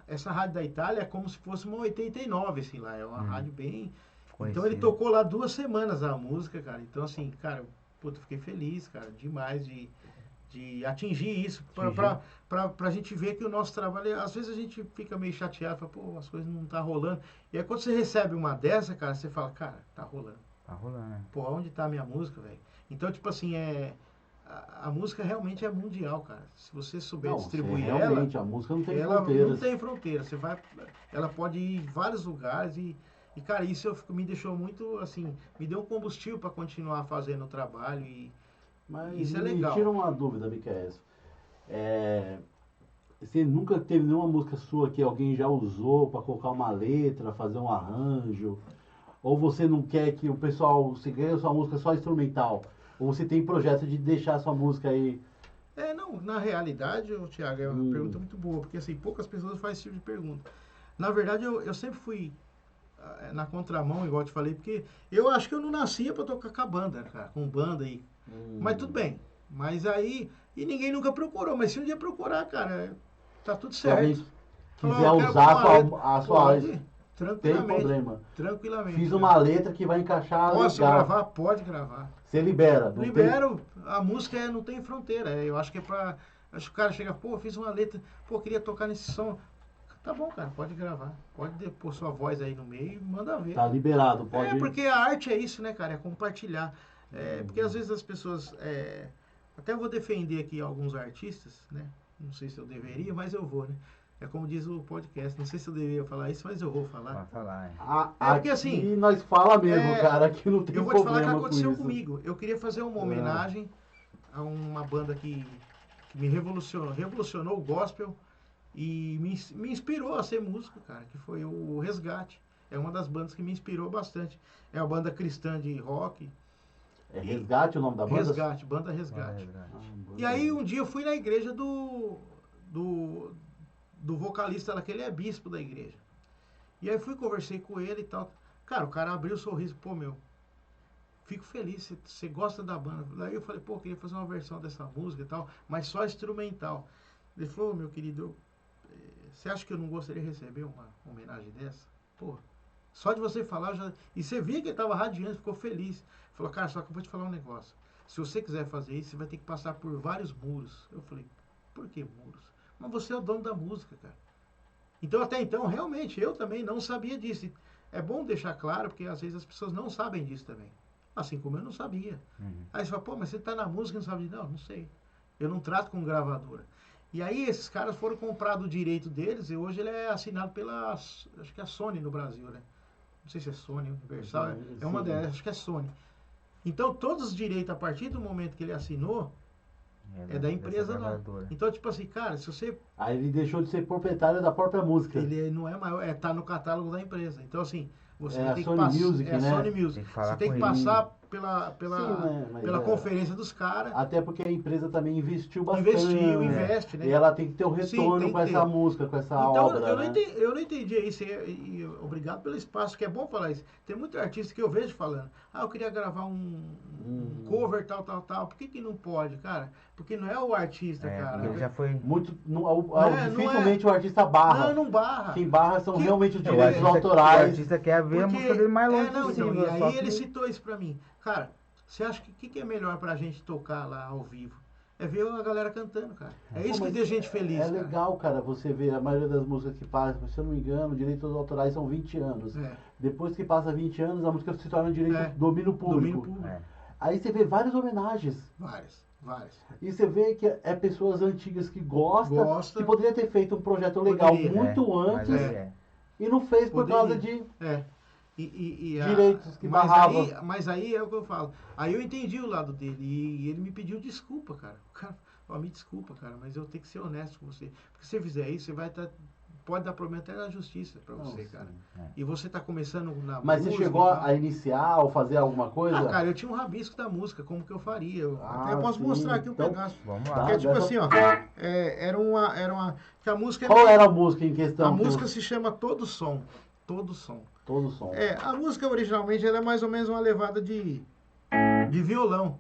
E: essa rádio da Itália é como se fosse uma 89, assim, lá, é uma rádio bem...
D: Conhecido.
E: Então ele tocou lá 2 semanas a música, cara, então assim, cara, puta, fiquei feliz, cara, demais de atingir isso, pra gente ver que o nosso trabalho, às vezes a gente fica meio chateado, fala, pô, as coisas não tá rolando, e aí quando você recebe uma dessa, cara, você fala, cara, tá rolando.
D: Tá rolando, né?
E: Pô, onde tá a minha música, velho? Então, tipo assim, a música realmente é mundial, cara. Se você souber
C: Não,
E: distribuir
C: realmente,
E: ela,
C: a música não tem
E: ela
C: fronteiras.
E: não tem fronteira. Ela pode ir em vários lugares e cara, isso me deixou muito, assim, me deu um combustível para continuar fazendo o trabalho e
C: Mas
E: isso é
C: me
E: legal.
C: tira uma dúvida, Miquel. Você nunca teve nenhuma música sua que alguém já usou para colocar uma letra, fazer um arranjo? Ou você não quer que o pessoal, você quer a sua música só instrumental? Ou você tem projeto de deixar a sua música aí?
E: Não, na realidade, Thiago, é uma pergunta muito boa, porque assim, poucas pessoas fazem esse tipo de pergunta. Na verdade, eu sempre fui na contramão, igual eu te falei, porque eu acho que eu não nascia para tocar com a banda, cara, com banda aí. Mas tudo bem. Mas aí, e ninguém nunca procurou, mas se um dia procurar, cara, tá tudo
C: Se alguém
E: certo.
C: quiser
E: Falou, eu quero
C: usar
E: uma letra.
C: a sua
E: Pode,
C: tem
E: tranquilamente.
C: problema.
E: Tranquilamente.
C: Fiz uma letra que vai encaixar
E: Posso
C: legal.
E: gravar? Pode gravar.
C: Você libera. Não
E: Libero, a música não tem fronteira. Eu acho que é pra. Acho que o cara chega, pô, fiz uma letra, pô, queria tocar nesse som. Tá bom, cara, pode gravar. Pode pôr sua voz aí no meio e manda ver.
C: Tá liberado, pode.
E: Porque a arte é isso, né, cara? É compartilhar. Porque às vezes as pessoas. Até eu vou defender aqui alguns artistas, né? Não sei se eu deveria, mas eu vou, né? É como diz o podcast, não sei se eu deveria falar isso, mas eu vou falar.
D: Pode falar,
E: Porque assim.
C: E nós fala mesmo, cara, que não tem
E: Eu vou te falar o que
C: problema com
E: aconteceu
C: isso.
E: comigo. Eu queria fazer uma homenagem a uma banda que me revolucionou o gospel e me inspirou a ser músico, cara, que foi o Resgate. É uma das bandas que me inspirou bastante. É uma banda cristã de rock.
C: É Resgate o nome da banda?
E: Resgate, banda Resgate. E aí um dia eu fui na igreja do vocalista lá, que ele é bispo da igreja. E aí conversei com ele e tal. Cara, o cara abriu o sorriso, pô, meu, fico feliz, você gosta da banda. Daí eu falei, pô, queria fazer uma versão dessa música e tal, mas só instrumental. Ele falou, meu querido, você acha que eu não gostaria de receber uma homenagem dessa? Pô, só de você falar, e você via que ele estava radiante, ficou feliz. Falou, cara, só que eu vou te falar um negócio. Se você quiser fazer isso, você vai ter que passar por vários muros. Eu falei, por que muros? Mas você é o dono da música, cara. Então, até então, realmente, eu também não sabia disso. É bom deixar claro, porque às vezes as pessoas não sabem disso também. Assim como eu não sabia. Aí você fala, pô, mas você tá na música e não sabe disso? Não, não sei. Eu não trato com gravadora. E aí esses caras foram comprados o direito deles e hoje ele é assinado pela, acho que é a Sony no Brasil, né? Não sei se é Sony, Universal, é uma delas, acho que é Sony. Então todos os direitos, a partir do momento que ele assinou, é da empresa lá. Então, tipo assim, cara, se você...
C: Aí ele deixou de ser proprietário da própria música.
E: Ele não é maior, tá no catálogo da empresa. Então, assim, você
C: É a
E: tem que
C: Sony
E: passar...
C: Music,
E: É a
C: né?
E: Sony Music. Você tem que passar pela
C: Sim, né? Mas
E: pela conferência dos caras.
C: Até porque a empresa também investiu bastante.
E: Investe, né?
C: E ela tem que ter um
E: Sim,
C: retorno
E: tem
C: com
E: que
C: essa
E: ter.
C: música, com essa
E: Então,
C: obra,
E: eu
C: né?
E: não entendi isso. E obrigado pelo espaço, que é bom falar isso. Tem muito artista que eu vejo falando, eu queria gravar um cover, tal. Por que não pode, cara? Porque não é o artista, cara.
D: Ele já foi...
C: Dificilmente o artista barra.
E: Não barra.
C: Quem barra são realmente os
D: O
C: direitos
D: artista,
C: autorais.
D: o artista quer ver a música dele mais longe possível.
E: Então, e aí
D: só que...
E: ele citou isso pra mim. Cara, você acha que é melhor pra gente tocar lá ao vivo? É ver a galera cantando, cara. É isso que deixa a gente feliz,
C: É legal, cara, você ver a maioria das músicas que passam, se eu não me engano, direitos autorais são 20 anos. Depois que passa 20 anos, a música se torna direito domínio público. Aí você vê várias homenagens.
E: Várias.
C: E você vê que é pessoas antigas que gostam, que poderia ter feito um projeto legal muito antes e não fez por causa de direitos que barravam.
E: Mas aí é o que eu falo. Aí eu entendi o lado dele e ele me pediu desculpa, cara. O cara falou, me desculpa, cara, mas eu tenho que ser honesto com você. Porque se você fizer isso, você vai estar... Pode dar problema até na justiça pra você, cara. E você tá começando na
C: Mas
E: música...
C: você chegou a iniciar ou fazer alguma coisa?
E: Cara, eu tinha um rabisco da música, como que eu faria. Até posso mostrar aqui um pedaço.
D: Vamos lá.
E: Porque é tipo assim, ó. Era uma... Que a música...
C: Qual era a música em questão?
E: A música se chama Todo Som. Todo Som.
C: Todo Som.
E: A música originalmente ela é mais ou menos uma levada de violão.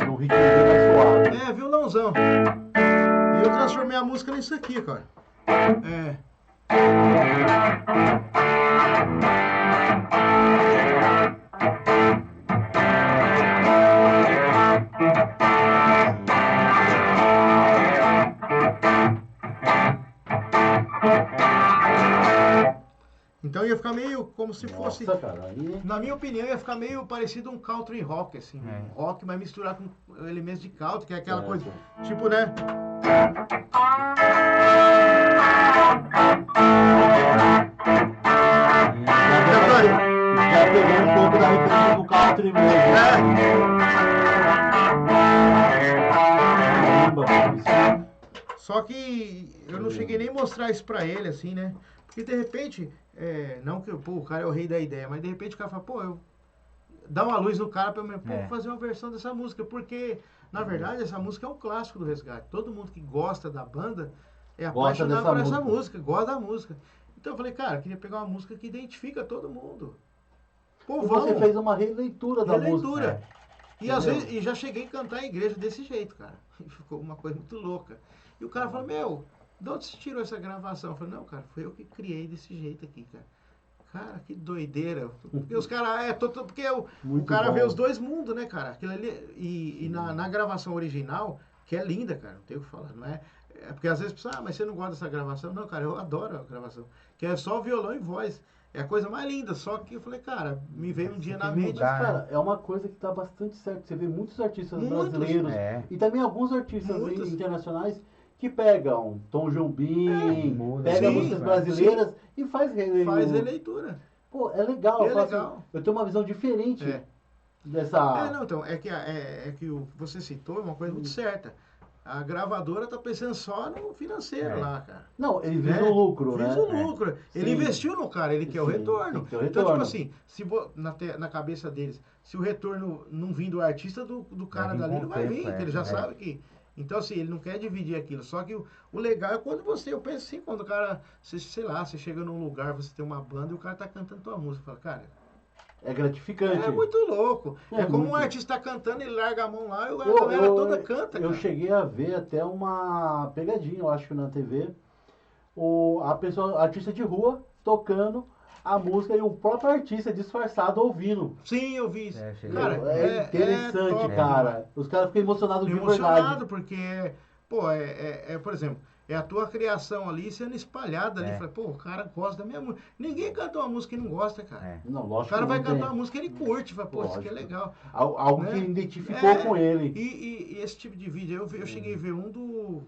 C: Um ritmo bem mais suave.
E: Violãozão. E eu transformei a música nisso aqui, cara. Então ia ficar meio como se fosse...
C: Cara, aí...
E: Na minha opinião, ia ficar meio parecido um country rock, assim. Rock, mas misturar com elementos de country, que é aquela coisa... Tipo, né?
C: Já pegou um pouco da referência do country mesmo.
E: Só que eu não cheguei nem a mostrar isso pra ele, assim, né? Porque de repente, não que o cara é o rei da ideia, mas de repente o cara fala, dá uma luz no cara pra eu fazer uma versão dessa música. Porque, na verdade, essa música é um clássico do Resgate. Todo mundo que gosta da banda é apaixonado por essa música, gosta da música. Então eu falei, cara, eu queria pegar uma música que identifica todo mundo.
C: E você fez uma releitura da música.
E: E às vezes, já cheguei a cantar em igreja desse jeito, cara. E ficou uma coisa muito louca. E o cara falou, de onde você tirou essa gravação? Eu falei, não, cara, foi eu que criei desse jeito aqui, cara. Cara, que doideira. Porque os caras, porque o cara vê os dois mundos, né, cara? Aquilo ali, e na gravação original, que é linda, cara, não tem o que falar, não é? Porque às vezes pensa, mas você não gosta dessa gravação? Não, cara, eu adoro a gravação. Que é só violão e voz. É a coisa mais linda, só que eu falei, cara, me veio um dia na mente.
C: Cara, é uma coisa que tá bastante certo. Você vê muitos artistas brasileiros e também alguns artistas internacionais que pegam Tom Jobim, pega músicas brasileiras e faz releitura.
E: Faz releitura.
C: Pô, é legal. Eu tenho uma visão diferente dessa...
E: Então, é que você citou uma coisa muito certa. A gravadora tá pensando só no financeiro lá, cara.
C: Não, ele visa o lucro, né?
E: Visa o lucro. Ele investiu no cara, ele quer o retorno. Então, tipo assim, se na cabeça deles, se o retorno não vir do artista, do cara dali não vai vir, porque ele já sabe que... Então, assim, ele não quer dividir aquilo. Só que o legal é quando eu penso assim, quando o cara, sei lá, você chega num lugar, você tem uma banda e o cara tá cantando tua música. Fala, cara...
C: É gratificante.
E: É muito louco. É como um artista cantando, ele larga a mão lá e a galera toda canta.
C: Eu cheguei a ver até uma pegadinha, eu acho que na TV. A pessoa, artista de rua, tocando, a música e o próprio artista disfarçado ouvindo.
E: Sim, eu vi isso.
D: cheguei.
E: Cara,
C: É interessante,
E: top,
C: cara. Os caras ficam emocionados de
E: emocionado,
C: verdade.
E: porque, pô, por exemplo, é a tua criação ali sendo espalhada ali.
D: É.
E: Fala, pô, o cara gosta da minha música. Ninguém canta uma música que não gosta, cara.
D: É.
C: Não,
E: O
C: lógico
E: cara
C: que
E: vai
C: não
E: cantar
C: tem.
E: uma música que ele curte. Fala, pô, isso aqui é
C: Lógico.
E: legal.
C: Algo
E: né?
C: que ele identificou com ele.
E: E esse tipo de vídeo, eu cheguei a ver um do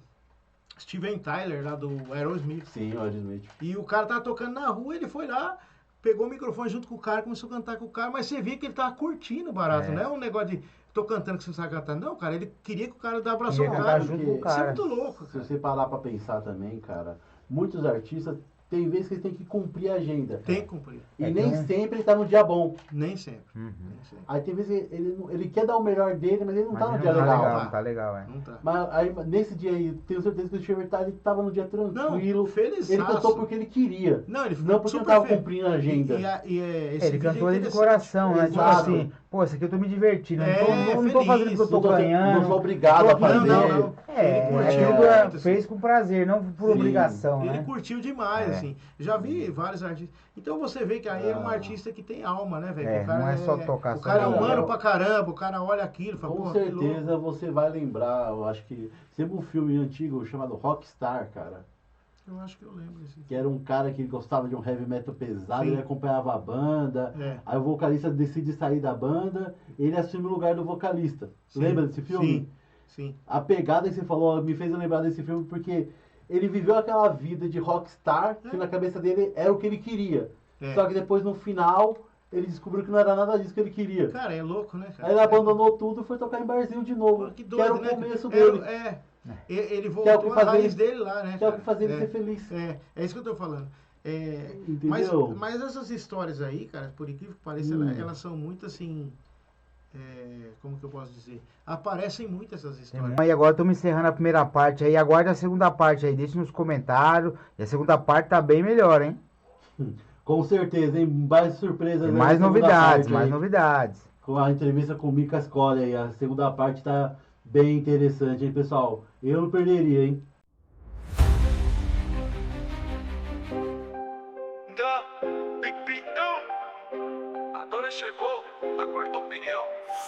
E: Steven Tyler, lá do Aerosmith.
C: Sim, o Aerosmith.
E: E o cara tava tocando na rua, ele foi lá, pegou o microfone junto com o cara, começou a cantar com o cara, mas você via que ele tava curtindo o barato, não é um negócio de tô cantando que você não sabe cantar. Não, cara, ele queria que o cara abraçou o
D: Queria
E: cara.
D: cantar junto com o
E: Isso
D: cara.
E: é muito louco,
C: Se
E: cara.
C: você parar pra pensar também, cara, muitos artistas tem vezes que eles têm que cumprir a agenda.
E: Tem que cumprir.
C: E
D: É,
C: nem
D: tem um-
C: sempre ele tá no dia bom.
E: Nem sempre.
D: Uhum.
E: Nem sempre.
C: Aí tem vezes que ele quer dar o melhor dele, mas ele não
D: Mas
C: tá no
D: não
C: dia
D: tá
C: legal.
D: legal, não tá legal, é.
E: Não tá.
C: Mas aí, nesse dia aí, tenho certeza que o Steven Tyler tava no dia tranquilo.
E: felizaço.
C: Ele cantou porque ele queria.
E: Não, ele
C: Não porque
E: super
C: ele tava
E: feliz.
C: cumprindo a agenda.
E: Esse
D: Ele
E: vídeo
D: cantou
E: é
D: ali de
E: interessante.
D: coração, né? Tipo
C: Exato.
D: assim, pô, isso aqui eu tô me divertindo.
E: É,
D: não tô fazendo porque eu tô
E: feliz.
D: ganhando.
C: Não sou obrigado a fazer.
E: Não.
D: É,
E: Ele curtiu
D: aquilo
E: muito, assim.
D: fez com prazer, não por
C: Sim.
D: obrigação,
E: Ele
D: né?
E: curtiu demais,
D: É.
E: assim. Já vi vários artistas. Então você vê que aí é um artista que tem alma, né, velho?
D: É,
E: O cara
D: não é só tocar,
E: O
D: só
E: cara é
C: cantar.
E: humano pra caramba, o cara olha aquilo e fala,
C: Com
E: pô, que louco.
C: certeza você vai lembrar, eu acho que teve um filme antigo chamado Rockstar, cara.
E: Eu acho que eu lembro desse.
C: Que era um cara que gostava de um heavy metal pesado,
E: Sim.
C: ele acompanhava a banda.
E: É.
C: Aí o vocalista decide sair da banda, ele assume o lugar do vocalista.
E: Sim.
C: Lembra desse filme?
E: Sim, sim.
C: A pegada que você falou me fez eu lembrar desse filme porque ele viveu aquela vida de rockstar que na cabeça dele era o que ele queria.
E: É.
C: Só que depois no final ele descobriu que não era nada disso que ele queria.
E: Cara, é louco, né, cara?
C: Aí ele abandonou tudo e foi tocar em barzinho de novo.
E: Pô, que
C: que era
E: doido,
C: o
E: né?
C: começo dele.
E: Ele
C: Que é o que
E: voltou à
C: faz
E: raiz
C: ele-
E: dele lá, né?
C: Que é o
E: cara?
C: que faz ele ser feliz.
E: É isso que eu tô falando.
C: Entendeu?
E: Mas essas histórias aí, cara, por incrível que pareça, elas são muito assim. Como que eu posso dizer? Aparecem muito essas histórias.
D: Aí agora estamos encerrando a primeira parte aí, aguarde a segunda parte aí, deixe nos comentários. E a segunda parte tá bem melhor, hein?
C: Com certeza, hein? Mais surpresas.
D: Tem
C: aí
D: mais
C: na segunda
D: novidades,
C: parte
D: mais
C: aí.
D: novidades.
C: Com a entrevista com o Mika Scolli aí. A segunda parte tá bem interessante, hein, pessoal? Eu não perderia, hein?
A: A dor chegou, a quarta opinião.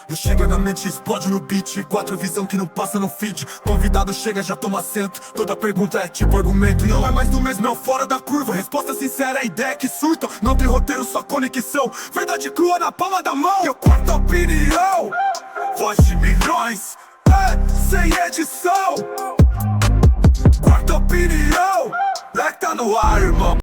B: Eu chego na mente, explode no beat. Quatro visão que não passa no feed. Convidado chega, já toma assento. Toda pergunta é tipo argumento. Não é mais do mesmo, é o fora da curva. Resposta sincera, é ideia que surtam. Não tem roteiro, só conexão. Verdade crua na palma da mão. Eu quarta opinião. Voz de milhões, sem edição. Quarta opinião, é que tá no ar, irmão.